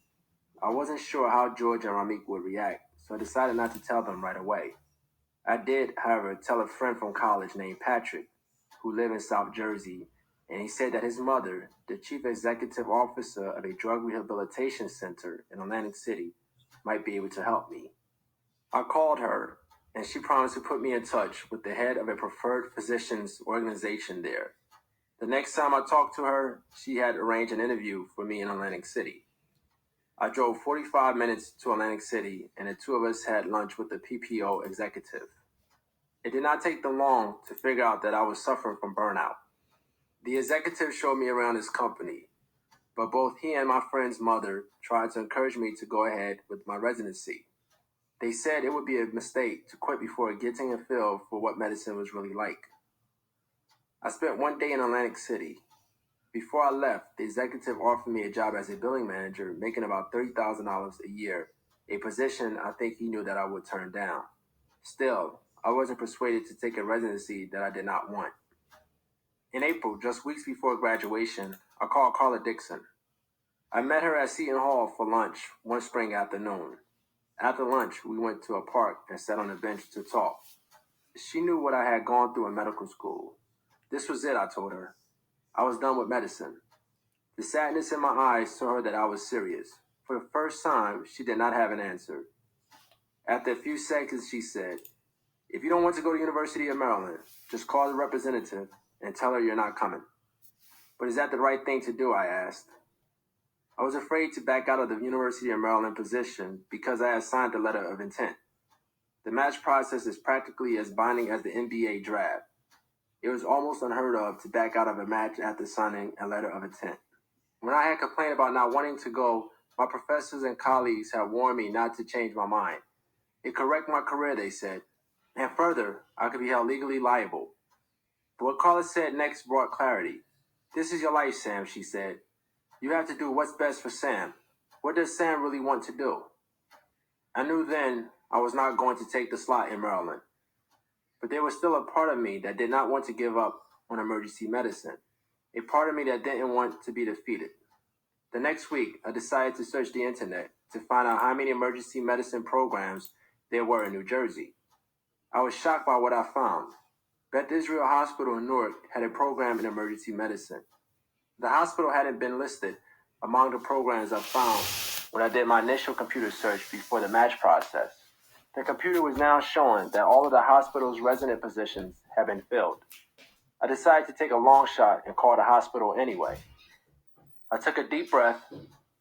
I wasn't sure how George and Ramik would react, so I decided not to tell them right away. I did, however, tell a friend from college named Patrick, who lived in South Jersey, and he said that his mother, the chief executive officer of a drug rehabilitation center in Atlantic City, might be able to help me. I called her, and she promised to put me in touch with the head of a preferred physicians organization there. The next time I talked to her, she had arranged an interview for me in Atlantic City. I drove 45 minutes to Atlantic City, and the two of us had lunch with the PPO executive. It did not take them long to figure out that I was suffering from burnout. The executive showed me around his company, but both he and my friend's mother tried to encourage me to go ahead with my residency. They said it would be a mistake to quit before getting a feel for what medicine was really like. I spent one day in Atlantic City. Before I left, the executive offered me a job as a billing manager, making about $30,000 a year, a position I think he knew that I would turn down. Still, I wasn't persuaded to take a residency that I did not want. In April, just weeks before graduation, I called Carla Dixon. I met her at Seton Hall for lunch one spring afternoon. After lunch, we went to a park and sat on a bench to talk. She knew what I had gone through in medical school. This was it, I told her. I was done with medicine. The sadness in my eyes told her that I was serious. For the first time, she did not have an answer. After a few seconds, she said, "If you don't want to go to University of Maryland, just call the representative and tell her you're not coming." "But is that the right thing to do?" I asked. I was afraid to back out of the University of Maryland position because I had signed the letter of intent. The match process is practically as binding as the NBA draft. It was almost unheard of to back out of a match after signing a letter of intent. When I had complained about not wanting to go, my professors and colleagues had warned me not to change my mind. It could wreck my career, they said, and further, I could be held legally liable. But what Carla said next brought clarity. "This is your life, Sam," she said. "You have to do what's best for Sam. What does Sam really want to do?" I knew then I was not going to take the slot in Maryland. But there was still a part of me that did not want to give up on emergency medicine, a part of me that didn't want to be defeated. The next week, I decided to search the internet to find out how many emergency medicine programs there were in New Jersey. I was shocked by what I found. Beth Israel Hospital in Newark had a program in emergency medicine. The hospital hadn't been listed among the programs I found when I did my initial computer search before the match process. The computer was now showing that all of the hospital's resident positions had been filled. I decided to take a long shot and call the hospital anyway. I took a deep breath,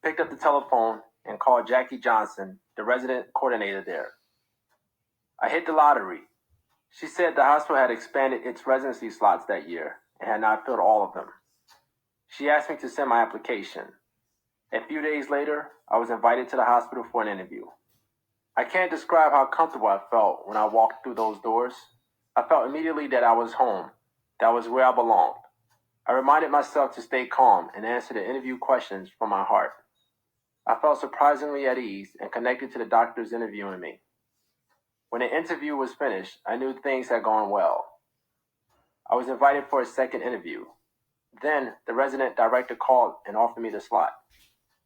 picked up the telephone, and called Jackie Johnson, the resident coordinator there. I hit the lottery. She said the hospital had expanded its residency slots that year and had not filled all of them. She asked me to send my application. A few days later, I was invited to the hospital for an interview. I can't describe how comfortable I felt when I walked through those doors. I felt immediately that I was home, that I was where I belonged. I reminded myself to stay calm and answer the interview questions from my heart. I felt surprisingly at ease and connected to the doctors interviewing me. When the interview was finished, I knew things had gone well. I was invited for a second interview. Then the resident director called and offered me the slot.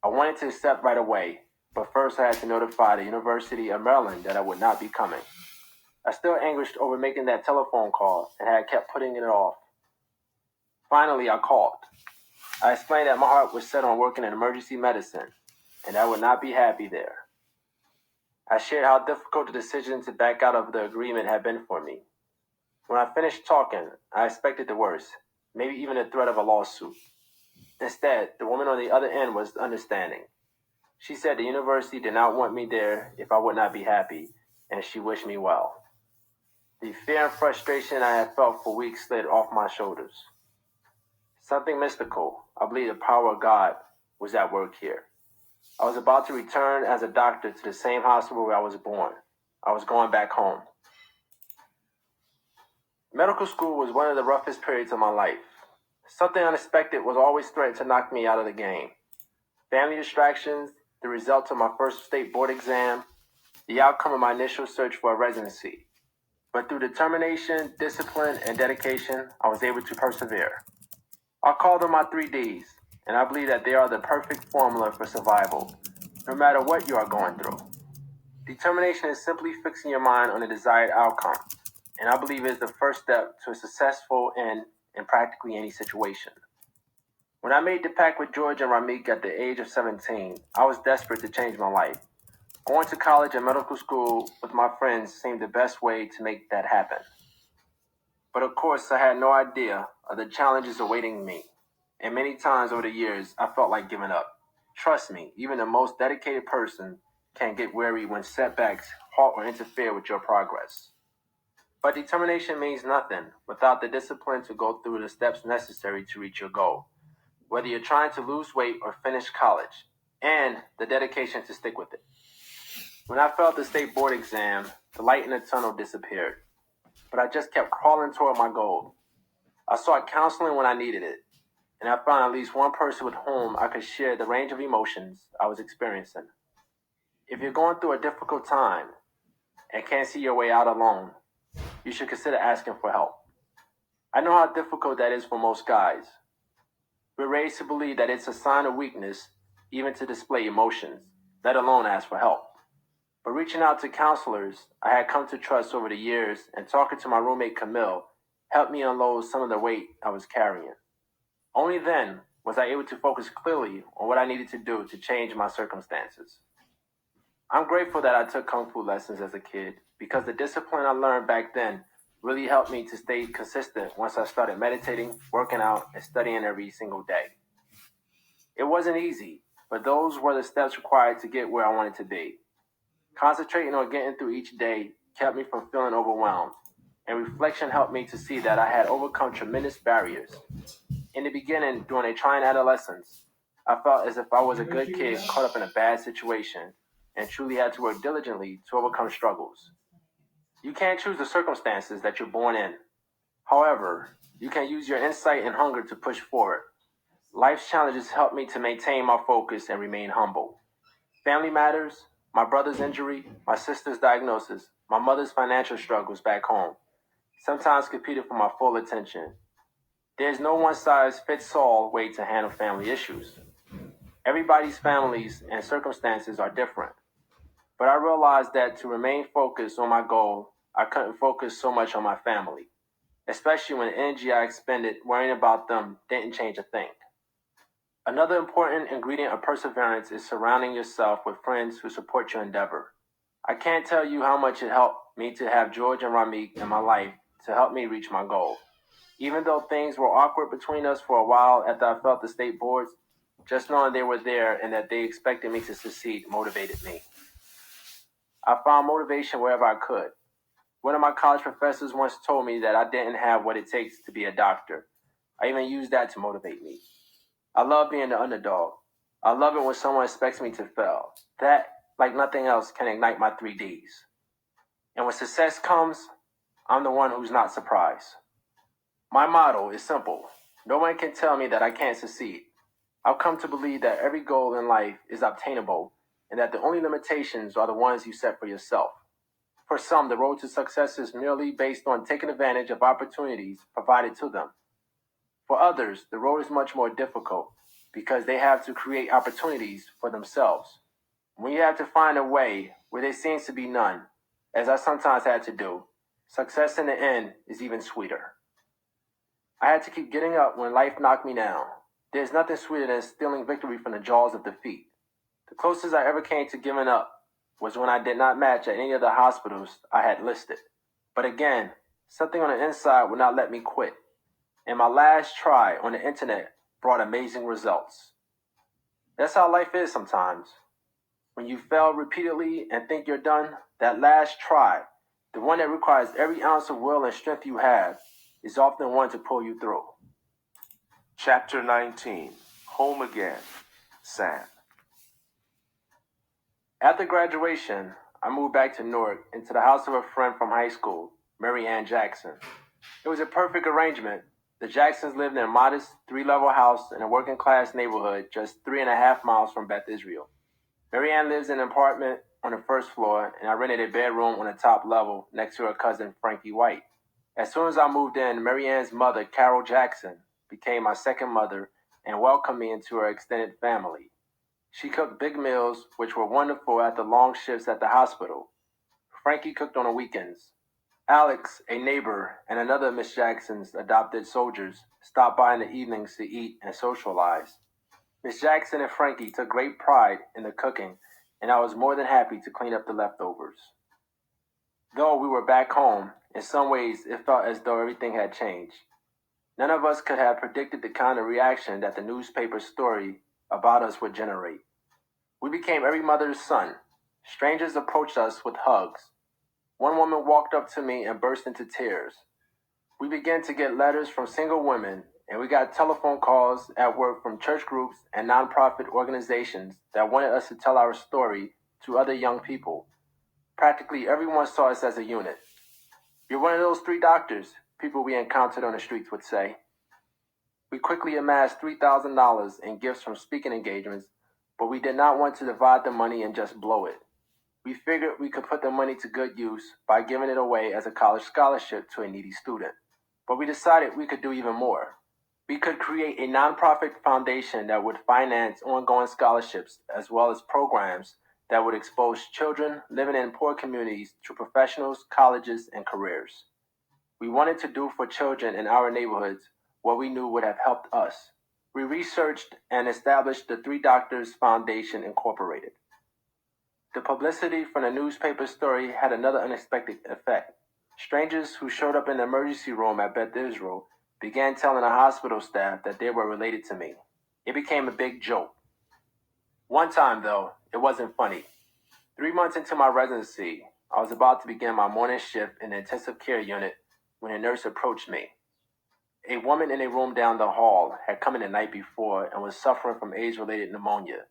I wanted to accept right away, but first I had to notify the University of Maryland that I would not be coming. I still anguished over making that telephone call and had kept putting it off. Finally, I called. I explained that my heart was set on working in emergency medicine and I would not be happy there. I shared how difficult the decision to back out of the agreement had been for me. When I finished talking, I expected the worst, maybe even the threat of a lawsuit. Instead, the woman on the other end was understanding. She said the university did not want me there if I would not be happy, and she wished me well. The fear and frustration I had felt for weeks slid off my shoulders. Something mystical, I believe the power of God, was at work here. I was about to return as a doctor to the same hospital where I was born. I was going back home. Medical school was one of the roughest periods of my life. Something unexpected was always threatening to knock me out of the game. Family distractions, the results of my first state board exam, the outcome of my initial search for a residency. But through determination, discipline, and dedication, I was able to persevere. I call them my 3Ds, and I believe that they are the perfect formula for survival, no matter what you are going through. Determination is simply fixing your mind on a desired outcome, and I believe it is the first step to a successful end in practically any situation. When I made the pact with George and Ramik at the age of 17, I was desperate to change my life. Going to college and medical school with my friends seemed the best way to make that happen. But of course, I had no idea of the challenges awaiting me, and many times over the years, I felt like giving up. Trust me, even the most dedicated person can get weary when setbacks halt or interfere with your progress. But determination means nothing without the discipline to go through the steps necessary to reach your goal, whether you're trying to lose weight or finish college, and the dedication to stick with it. When I failed the state board exam, the light in the tunnel disappeared, but I just kept crawling toward my goal. I sought counseling when I needed it, and I found at least one person with whom I could share the range of emotions I was experiencing. If you're going through a difficult time and can't see your way out alone, you should consider asking for help. I know how difficult that is for most guys. We're raised to believe that it's a sign of weakness even to display emotions, let alone ask for help. But reaching out to counselors I had come to trust over the years and talking to my roommate Camille helped me unload some of the weight I was carrying. Only then was I able to focus clearly on what I needed to do to change my circumstances. I'm grateful that I took Kung Fu lessons as a kid because the discipline I learned back then really helped me to stay consistent once I started meditating, working out, and studying every single day. It wasn't easy, but those were the steps required to get where I wanted to be. Concentrating on getting through each day kept me from feeling overwhelmed, and reflection helped me to see that I had overcome tremendous barriers. In the beginning, during a trying adolescence, I felt as if I was a good kid caught up in a bad situation and truly had to work diligently to overcome struggles. You can't choose the circumstances that you're born in. However, you can use your insight and hunger to push forward. Life's challenges helped me to maintain my focus and remain humble. Family matters, my brother's injury, my sister's diagnosis, my mother's financial struggles back home, sometimes competed for my full attention. There's no one-size-fits-all way to handle family issues. Everybody's families and circumstances are different. But I realized that to remain focused on my goal, I couldn't focus so much on my family, especially when the energy I expended worrying about them didn't change a thing. Another important ingredient of perseverance is surrounding yourself with friends who support your endeavor. I can't tell you how much it helped me to have George and Ramik in my life to help me reach my goal. Even though things were awkward between us for a while after I felt the state boards, just knowing they were there and that they expected me to succeed motivated me. I found motivation wherever I could. One of my college professors once told me that I didn't have what it takes to be a doctor. I even used that to motivate me. I love being the underdog. I love it when someone expects me to fail. That, like nothing else, can ignite my 3Ds. And when success comes, I'm the one who's not surprised. My motto is simple. No one can tell me that I can't succeed. I've come to believe that every goal in life is obtainable and that the only limitations are the ones you set for yourself. For some, the road to success is merely based on taking advantage of opportunities provided to them. For others, the road is much more difficult because they have to create opportunities for themselves. When you have to find a way where there seems to be none, as I sometimes had to do, success in the end is even sweeter. I had to keep getting up when life knocked me down. There's nothing sweeter than stealing victory from the jaws of defeat. The closest I ever came to giving up was when I did not match at any of the hospitals I had listed. But again, something on the inside would not let me quit. And my last try on the internet brought amazing results. That's how life is sometimes. When you fail repeatedly and think you're done, that last try, the one that requires every ounce of will and strength you have, is often one to pull you through. Chapter 19. Home Again. Sam. After graduation, I moved back to Newark into the house of a friend from high school, Mary Ann Jackson. It was a perfect arrangement. The Jacksons lived in a modest 3-level house in a working-class neighborhood just 3.5 miles from Beth Israel. Mary Ann lives in an apartment on the first floor, and I rented a bedroom on the top level next to her cousin, Frankie White. As soon as I moved in, Mary Ann's mother, Carol Jackson, became my second mother and welcomed me into her extended family. She cooked big meals, which were wonderful after long shifts at the hospital. Frankie cooked on the weekends. Alex, a neighbor, and another Miss Jackson's adopted soldiers stopped by in the evenings to eat and socialize. Miss Jackson and Frankie took great pride in the cooking, and I was more than happy to clean up the leftovers. Though we were back home, in some ways it felt as though everything had changed. None of us could have predicted the kind of reaction that the newspaper story about us would generate. We became every mother's son. Strangers approached us with hugs. One woman walked up to me and burst into tears. We began to get letters from single women, and we got telephone calls at work from church groups and nonprofit organizations that wanted us to tell our story to other young people. Practically everyone saw us as a unit. "You're one of those 3 doctors," people we encountered on the streets would say. We quickly amassed $3,000 in gifts from speaking engagements, but we did not want to divide the money and just blow it. We figured we could put the money to good use by giving it away as a college scholarship to a needy student. But we decided we could do even more. We could create a nonprofit foundation that would finance ongoing scholarships as well as programs that would expose children living in poor communities to professionals, colleges, and careers. We wanted to do for children in our neighborhoods what we knew would have helped us. We researched and established the 3 Doctors Foundation Incorporated. The publicity from the newspaper story had another unexpected effect. Strangers who showed up in the emergency room at Beth Israel began telling the hospital staff that they were related to me. It became a big joke. One time, though, it wasn't funny. 3 months into my residency, I was about to begin my morning shift in the intensive care unit when a nurse approached me. A woman in a room down the hall had come in the night before and was suffering from AIDS-related pneumonia.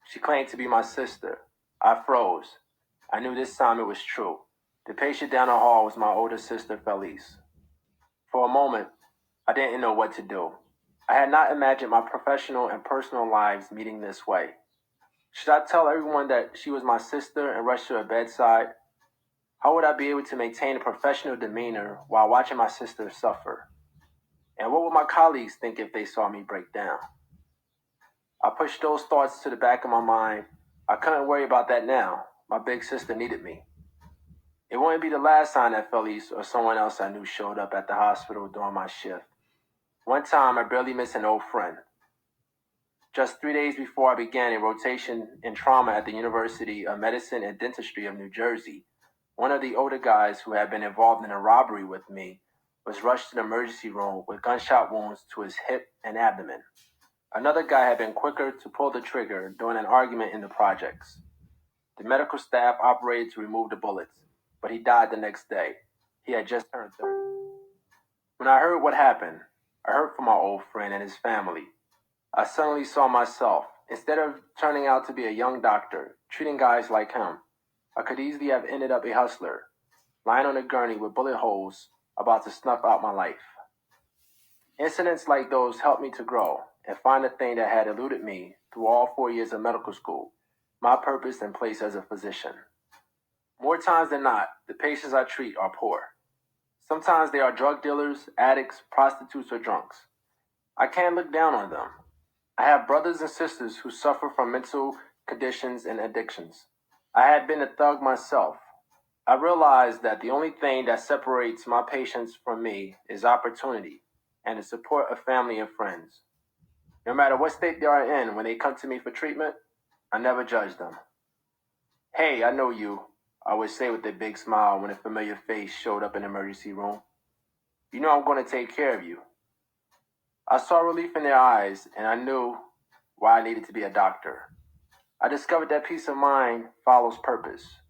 She claimed to be my sister. I froze. I knew this time it was true. The patient down the hall was my older sister, Felice. For a moment, I didn't know what to do. I had not imagined my professional and personal lives meeting this way. Should I tell everyone that she was my sister and rush to her bedside? How would I be able to maintain a professional demeanor while watching my sister suffer? And what would my colleagues think if they saw me break down? I pushed those thoughts to the back of my mind. I couldn't worry about that now. My big sister needed me. It wouldn't be the last time that Felice or someone else I knew showed up at the hospital during my shift. One time, I barely missed an old friend. Just 3 days before I began a rotation in trauma at the University of Medicine and Dentistry of New Jersey, one of the older guys who had been involved in a robbery with me was rushed to the emergency room with gunshot wounds to his hip and abdomen. Another guy had been quicker to pull the trigger during an argument in the projects. The medical staff operated to remove the bullets, but he died the next day. He had just turned 30. When I heard what happened, I heard from my old friend and his family. I suddenly saw myself, instead of turning out to be a young doctor, treating guys like him, I could easily have ended up a hustler, lying on a gurney with bullet holes, about to snuff out my life. Incidents like those helped me to grow and find the thing that had eluded me through all 4 years of medical school, my purpose and place as a physician. More times than not, the patients I treat are poor. Sometimes they are drug dealers, addicts, prostitutes, or drunks. I can't look down on them. I have brothers and sisters who suffer from mental conditions and addictions. I had been a thug myself. I realized that the only thing that separates my patients from me is opportunity and the support of family and friends. No matter what state they are in when they come to me for treatment, I never judge them. "Hey, I know you," I would say with a big smile when a familiar face showed up in the emergency room. "You know I'm going to take care of you." I saw relief in their eyes, and I knew why I needed to be a doctor. I discovered that peace of mind follows purpose.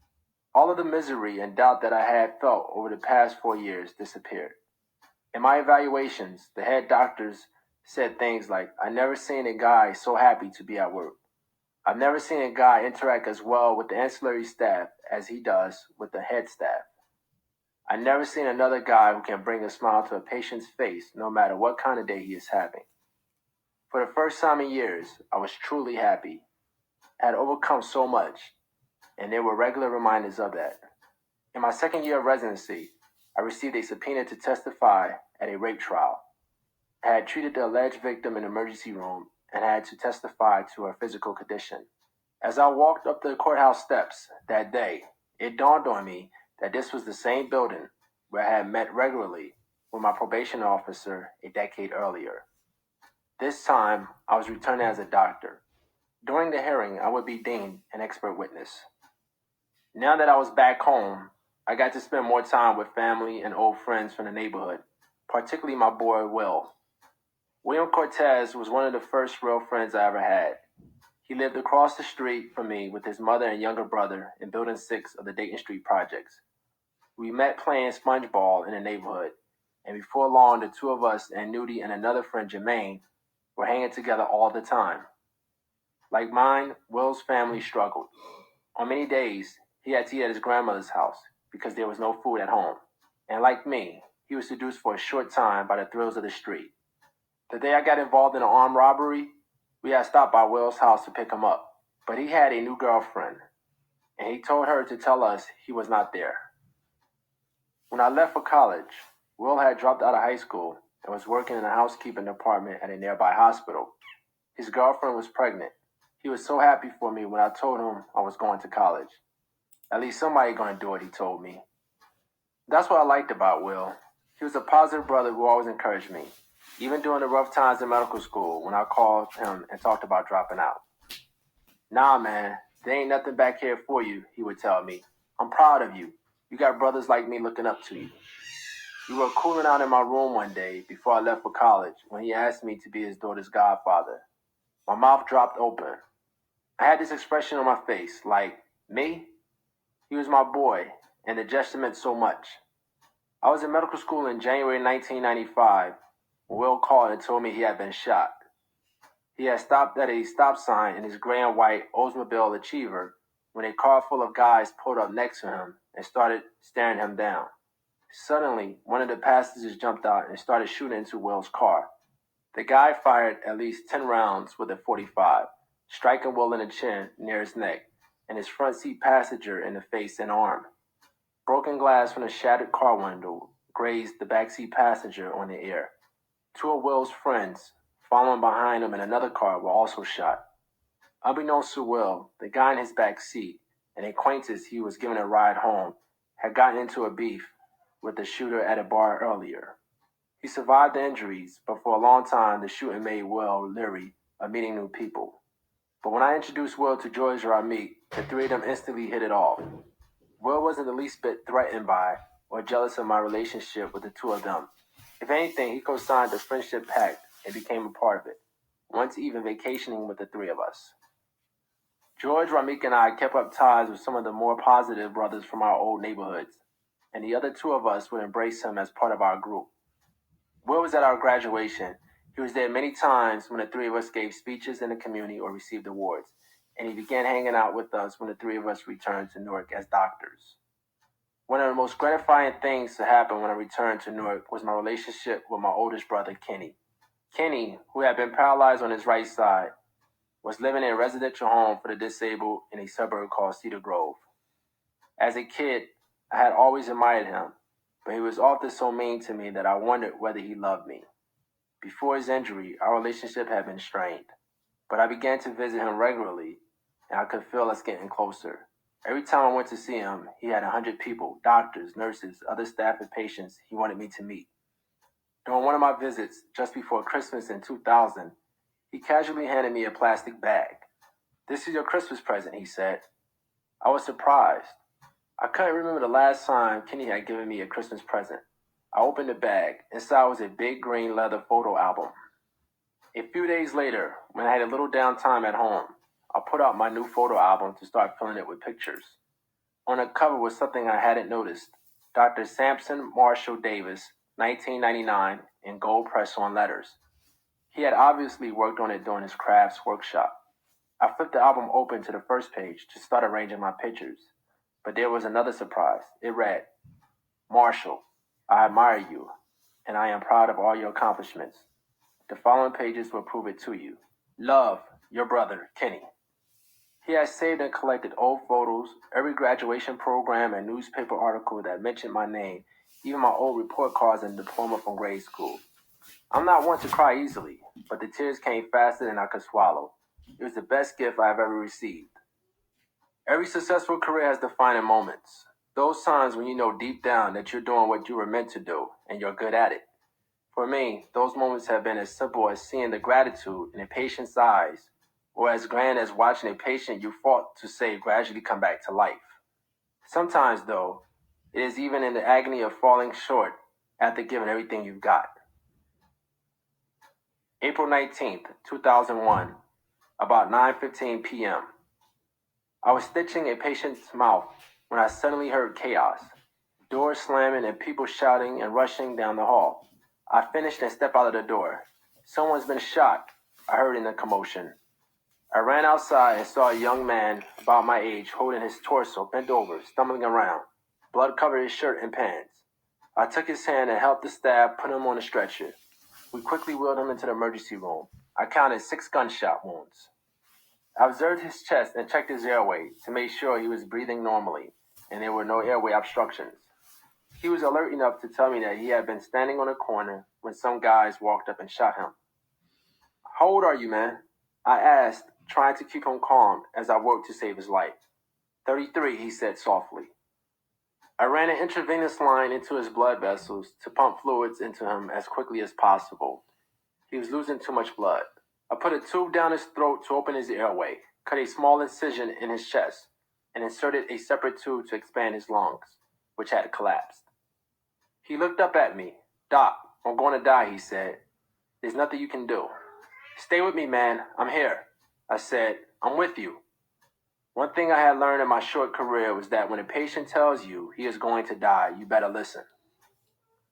All of the misery and doubt that I had felt over the past 4 years disappeared. In my evaluations, the head doctors said things like, "I've never seen a guy so happy to be at work. I've never seen a guy interact as well with the ancillary staff as he does with the head staff. I've never seen another guy who can bring a smile to a patient's face no matter what kind of day he is having." For the first time in years, I was truly happy. I had overcome so much, and there were regular reminders of that. In my second year of residency, I received a subpoena to testify at a rape trial. I had treated the alleged victim in the emergency room and had to testify to her physical condition. As I walked up the courthouse steps that day, it dawned on me that this was the same building where I had met regularly with my probation officer a decade earlier. This time, I was returning as a doctor. During the hearing, I would be deemed an expert witness. Now that I was back home, I got to spend more time with family and old friends from the neighborhood, particularly my boy Will. William Cortez was one of the first real friends I ever had. He lived across the street from me with his mother and younger brother in Building 6 of the Dayton Street projects. We met playing spongeball in the neighborhood, and before long the two of us and Nudie and another friend Jermaine were hanging together all the time. Like mine, Will's family struggled. On many days, he had to eat at his grandmother's house because there was no food at home. And like me, he was seduced for a short time by the thrills of the street. The day I got involved in an armed robbery, we had stopped by Will's house to pick him up. But he had a new girlfriend, and he told her to tell us he was not there. When I left for college, Will had dropped out of high school and was working in a housekeeping department at a nearby hospital. His girlfriend was pregnant. He was so happy for me when I told him I was going to college. "At least somebody gonna do it," he told me. That's what I liked about Will. He was a positive brother who always encouraged me, even during the rough times in medical school when I called him and talked about dropping out. "Nah, man, there ain't nothing back here for you," he would tell me. "I'm proud of you. You got brothers like me looking up to you." We were cooling out in my room one day before I left for college when he asked me to be his daughter's godfather. My mouth dropped open. I had this expression on my face, like, me? He was my boy, and the gesture meant so much. I was in medical school in January 1995 when Will called and told me he had been shot. He had stopped at a stop sign in his gray and white Oldsmobile Achiever when a car full of guys pulled up next to him and started staring him down. Suddenly, one of the passengers jumped out and started shooting into Will's car. The guy fired at least 10 rounds with a .45, striking Will in the chin near his neck and his front seat passenger in the face and arm. Broken glass from the shattered car window grazed the backseat passenger on the ear. Two of Will's friends, following behind him in another car, were also shot. Unbeknownst to Will, the guy in his back seat, an acquaintance he was giving a ride home, had gotten into a beef with the shooter at a bar earlier. He survived the injuries, but for a long time the shooting made Will leery of meeting new people. But when I introduced Will to George Ramik, the three of them instantly hit it off. Will wasn't the least bit threatened by or jealous of my relationship with the two of them. If anything, he co-signed the friendship pact and became a part of it, once even vacationing with the three of us. George, Ramik, and I kept up ties with some of the more positive brothers from our old neighborhoods, and the other two of us would embrace him as part of our group. Will was at our graduation. He was there many times when the three of us gave speeches in the community or received awards, and he began hanging out with us when the three of us returned to Newark as doctors. One of the most gratifying things to happen when I returned to Newark was my relationship with my oldest brother, Kenny. Kenny, who had been paralyzed on his right side, was living in a residential home for the disabled in a suburb called Cedar Grove. As a kid, I had always admired him, but he was often so mean to me that I wondered whether he loved me. Before his injury, our relationship had been strained, but I began to visit him regularly, and I could feel us getting closer. Every time I went to see him, he had 100 people, doctors, nurses, other staff, and patients he wanted me to meet. During one of my visits, just before Christmas in 2000, he casually handed me a plastic bag. "This is your Christmas present," he said. I was surprised. I couldn't remember the last time Kenny had given me a Christmas present. I opened the bag. Inside was a big green leather photo album. A few days later, when I had a little downtime at home, I put out my new photo album to start filling it with pictures. On the cover was something I hadn't noticed: Dr. Sampson Marshall Davis, 1999, in gold press-on letters. He had obviously worked on it during his crafts workshop. I flipped the album open to the first page to start arranging my pictures. But there was another surprise. It read, "Marshall, I admire you, and I am proud of all your accomplishments. The following pages will prove it to you. Love, your brother, Kenny." He had saved and collected old photos, every graduation program and newspaper article that mentioned my name, even my old report cards and diploma from grade school. I'm not one to cry easily, but the tears came faster than I could swallow. It was the best gift I have ever received. Every successful career has defining moments. Those times when you know deep down that you're doing what you were meant to do and you're good at it. For me, those moments have been as simple as seeing the gratitude in a patient's eyes, or as grand as watching a patient you fought to save gradually come back to life. Sometimes, though, it is even in the agony of falling short after giving everything you've got. April 19th, 2001, about 9:15 p.m. I was stitching a patient's mouth when I suddenly heard chaos. Doors slamming and people shouting and rushing down the hall. I finished and stepped out of the door. "Someone's been shot," I heard in the commotion. I ran outside and saw a young man about my age holding his torso bent over, stumbling around. Blood covered his shirt and pants. I took his hand and helped the staff put him on a stretcher. We quickly wheeled him into the emergency room. I counted 6 gunshot wounds. I observed his chest and checked his airway to make sure he was breathing normally and there were no airway obstructions. He was alert enough to tell me that he had been standing on a corner when some guys walked up and shot him. "How old are you, man?" I asked, trying to keep him calm as I worked to save his life. 33, he said softly. I ran an intravenous line into his blood vessels to pump fluids into him as quickly as possible. He was losing too much blood. I put a tube down his throat to open his airway, cut a small incision in his chest, and inserted a separate tube to expand his lungs, which had collapsed. He looked up at me. "Doc, I'm going to die," he said. "There's nothing you can do." "Stay with me, man. I'm here," I said. "I'm with you." One thing I had learned in my short career was that when a patient tells you he is going to die, you better listen.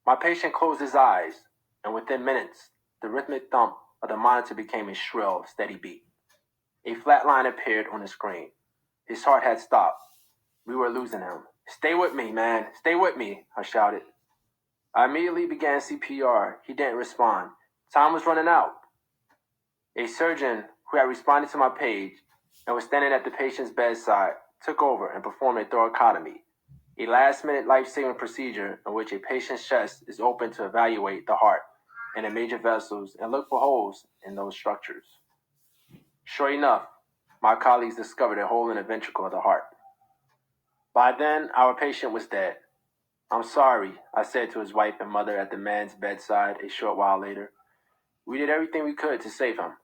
My patient closed his eyes, and within minutes, the rhythmic thump of the monitor became a shrill, steady beat. A flat line appeared on the screen. His heart had stopped. We were losing him. "Stay with me, man. Stay with me," I shouted. I immediately began CPR. He didn't respond. Time was running out. A surgeon who had responded to my page and was standing at the patient's bedside took over and performed a thoracotomy, a last-minute life-saving procedure in which a patient's chest is opened to evaluate the heart and the major vessels and look for holes in those structures. Sure enough, my colleagues discovered a hole in the ventricle of the heart. By then, our patient was dead. "I'm sorry," I said to his wife and mother at the man's bedside a short while later. "We did everything we could to save him."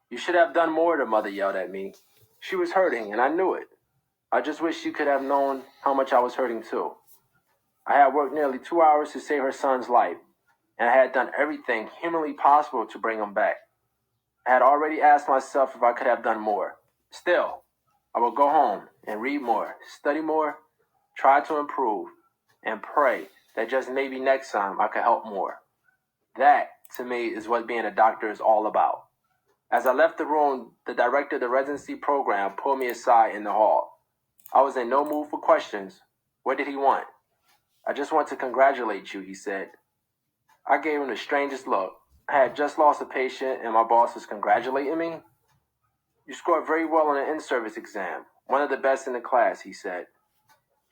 "You should have done more," the mother yelled at me. She was hurting, and I knew it. I just wish you could have known how much I was hurting too. I had worked nearly 2 hours to save her son's life, and I had done everything humanly possible to bring him back. I had already asked myself if I could have done more. Still, I would go home and read more, study more, try to improve. and pray that just maybe next time I could help more. That, to me, is what being a doctor is all about. As I left the room, the director of the residency program pulled me aside in the hall. I was in no mood for questions. What did he want? I just want to congratulate you, he said. I gave him the strangest look. I had just lost a patient and my boss was congratulating me. You scored very well on the in-service exam, one of the best in the class, he said.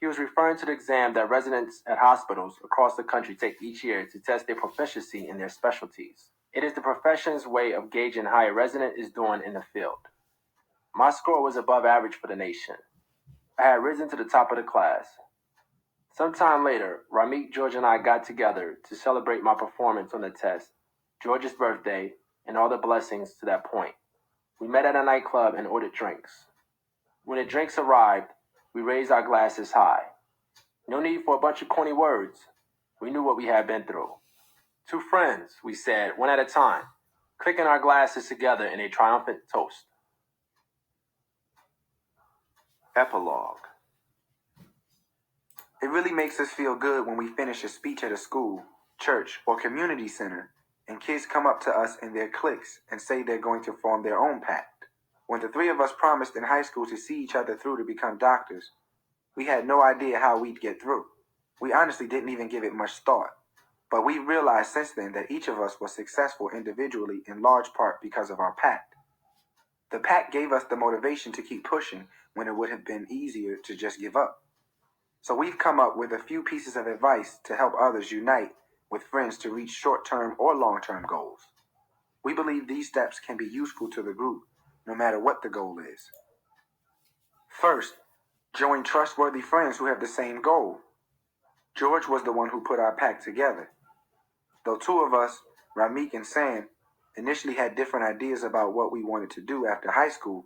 He was referring to the exam that residents at hospitals across the country take each year to test their proficiency in their specialties. It is the profession's way of gauging how a resident is doing in the field. My score was above average for the nation. I had risen to the top of the class. Sometime later, Ramik, George, and I got together to celebrate my performance on the test, George's birthday, and all the blessings to that point. We met at a nightclub and ordered drinks. When the drinks arrived, we raised our glasses high. No need for a bunch of corny words. We knew what we had been through. Two friends, we said, one at a time, clicking our glasses together in a triumphant toast. Epilogue. It really makes us feel good when we finish a speech at a school, church, or community center, and kids come up to us in their cliques and say they're going to form their own pact. When the three of us promised in high school to see each other through to become doctors, we had no idea how we'd get through. We honestly didn't even give it much thought. But we realized since then that each of us was successful individually in large part because of our pact. The pact gave us the motivation to keep pushing when it would have been easier to just give up. So we've come up with a few pieces of advice to help others unite with friends to reach short-term or long-term goals. We believe these steps can be useful to the group, no matter what the goal is. First, join trustworthy friends who have the same goal. George was the one who put our pact together. Though two of us, Ramik and Sam, initially had different ideas about what we wanted to do after high school,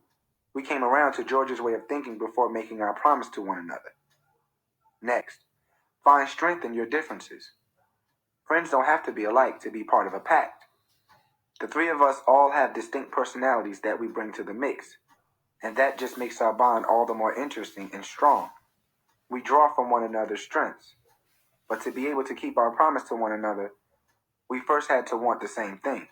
we came around to George's way of thinking before making our promise to one another. Next, find strength in your differences. Friends don't have to be alike to be part of a pact. The three of us all have distinct personalities that we bring to the mix, and that just makes our bond all the more interesting and strong. We draw from one another's strengths, but to be able to keep our promise to one another, we first had to want the same thing.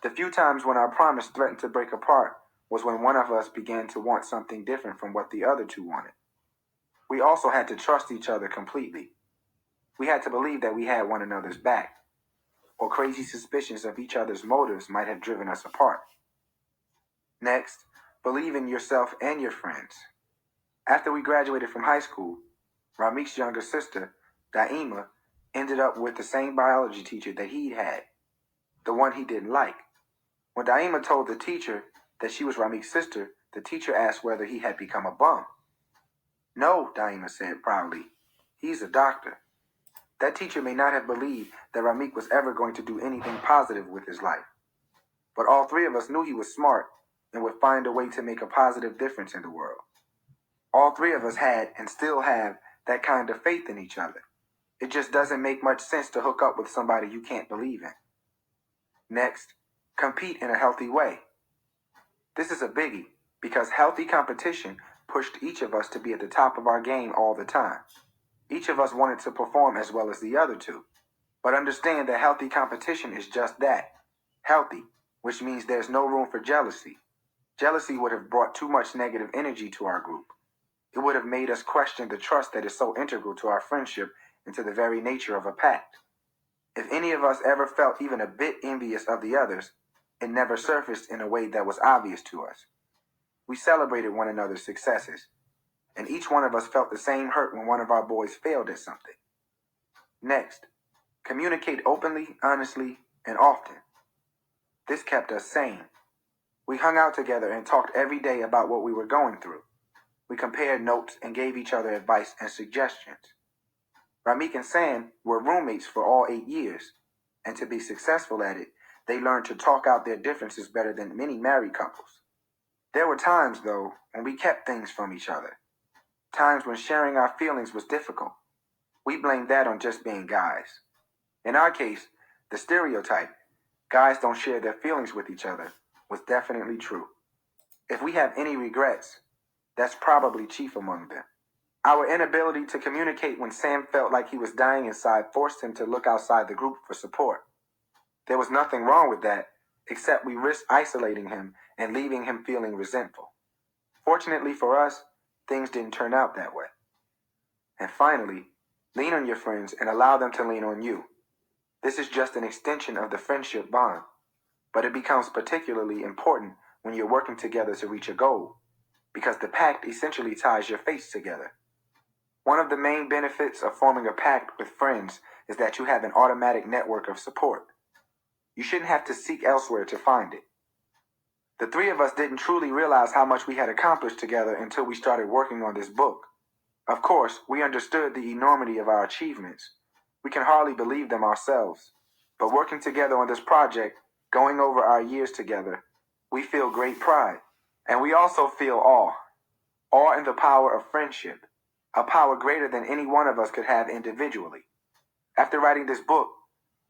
The few times when our promise threatened to break apart was when one of us began to want something different from what the other two wanted. We also had to trust each other completely. We had to believe that we had one another's back, or crazy suspicions of each other's motives might have driven us apart. Next, believe in yourself and your friends. After we graduated from high school, Ramik's younger sister, Daima, ended up with the same biology teacher that he'd had, the one he didn't like. When Daima told the teacher that she was Ramik's sister, the teacher asked whether he had become a bum. No, Daima said proudly. He's a doctor. That teacher may not have believed that Ramik was ever going to do anything positive with his life. But all three of us knew he was smart and would find a way to make a positive difference in the world. All three of us had and still have that kind of faith in each other. It just doesn't make much sense to hook up with somebody you can't believe in. Next, compete in a healthy way. This is a biggie because healthy competition pushed each of us to be at the top of our game all the time. Each of us wanted to perform as well as the other two. But understand that healthy competition is just that, healthy, which means there's no room for jealousy. Jealousy would have brought too much negative energy to our group. It would have made us question the trust that is so integral to our friendship and to the very nature of a pact. If any of us ever felt even a bit envious of the others, it never surfaced in a way that was obvious to us. We celebrated one another's successes, and each one of us felt the same hurt when one of our boys failed at something. Next, communicate openly, honestly, and often. This kept us sane. We hung out together and talked every day about what we were going through. We compared notes and gave each other advice and suggestions. Ramik and Sam were roommates for all 8 years, and to be successful at it, they learned to talk out their differences better than many married couples. There were times, though, when we kept things from each other. Times when sharing our feelings was difficult. We blamed that on just being guys. In our case, the stereotype, guys don't share their feelings with each other, was definitely true. If we have any regrets, that's probably chief among them. Our inability to communicate when Sam felt like he was dying inside forced him to look outside the group for support. There was nothing wrong with that, except we risked isolating him and leaving him feeling resentful. Fortunately for us, things didn't turn out that way. And finally, lean on your friends and allow them to lean on you. This is just an extension of the friendship bond, but it becomes particularly important when you're working together to reach a goal, because the pact essentially ties your fates together. One of the main benefits of forming a pact with friends is that you have an automatic network of support. You shouldn't have to seek elsewhere to find it. The three of us didn't truly realize how much we had accomplished together until we started working on this book. Of course, we understood the enormity of our achievements. We can hardly believe them ourselves. But working together on this project, going over our years together, we feel great pride. And we also feel awe. Awe in the power of friendship, a power greater than any one of us could have individually. After writing this book,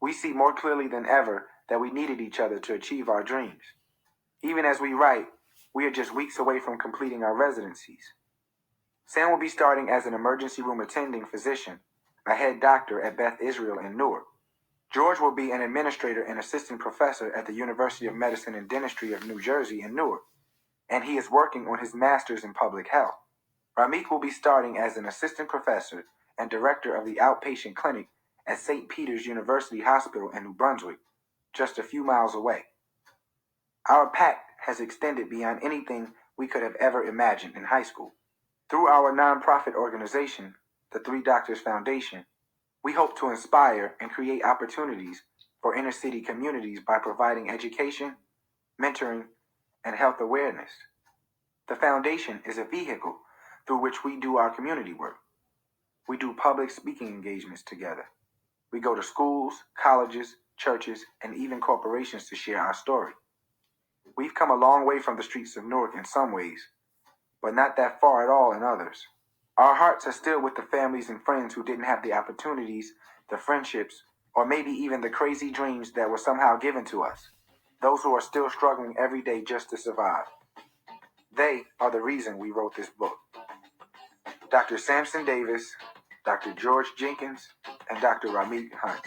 we see more clearly than ever that we needed each other to achieve our dreams. Even as we write, we are just weeks away from completing our residencies. Sam will be starting as an emergency room attending physician, a head doctor at Beth Israel in Newark. George will be an administrator and assistant professor at the University of Medicine and Dentistry of New Jersey in Newark, and he is working on his master's in public health. Ramik will be starting as an assistant professor and director of the outpatient clinic at St. Peter's University Hospital in New Brunswick, just a few miles away. Our pact has extended beyond anything we could have ever imagined in high school. Through our nonprofit organization, the Three Doctors Foundation, we hope to inspire and create opportunities for inner city communities by providing education, mentoring, and health awareness. The foundation is a vehicle through which we do our community work. We do public speaking engagements together. We go to schools, colleges, churches, and even corporations to share our story. We've come a long way from the streets of Newark in some ways, but not that far at all in others. Our hearts are still with the families and friends who didn't have the opportunities, the friendships, or maybe even the crazy dreams that were somehow given to us. Those who are still struggling every day just to survive. They are the reason we wrote this book. Dr. Samson Davis, Dr. George Jenkins, and Dr. Ramik Hunt.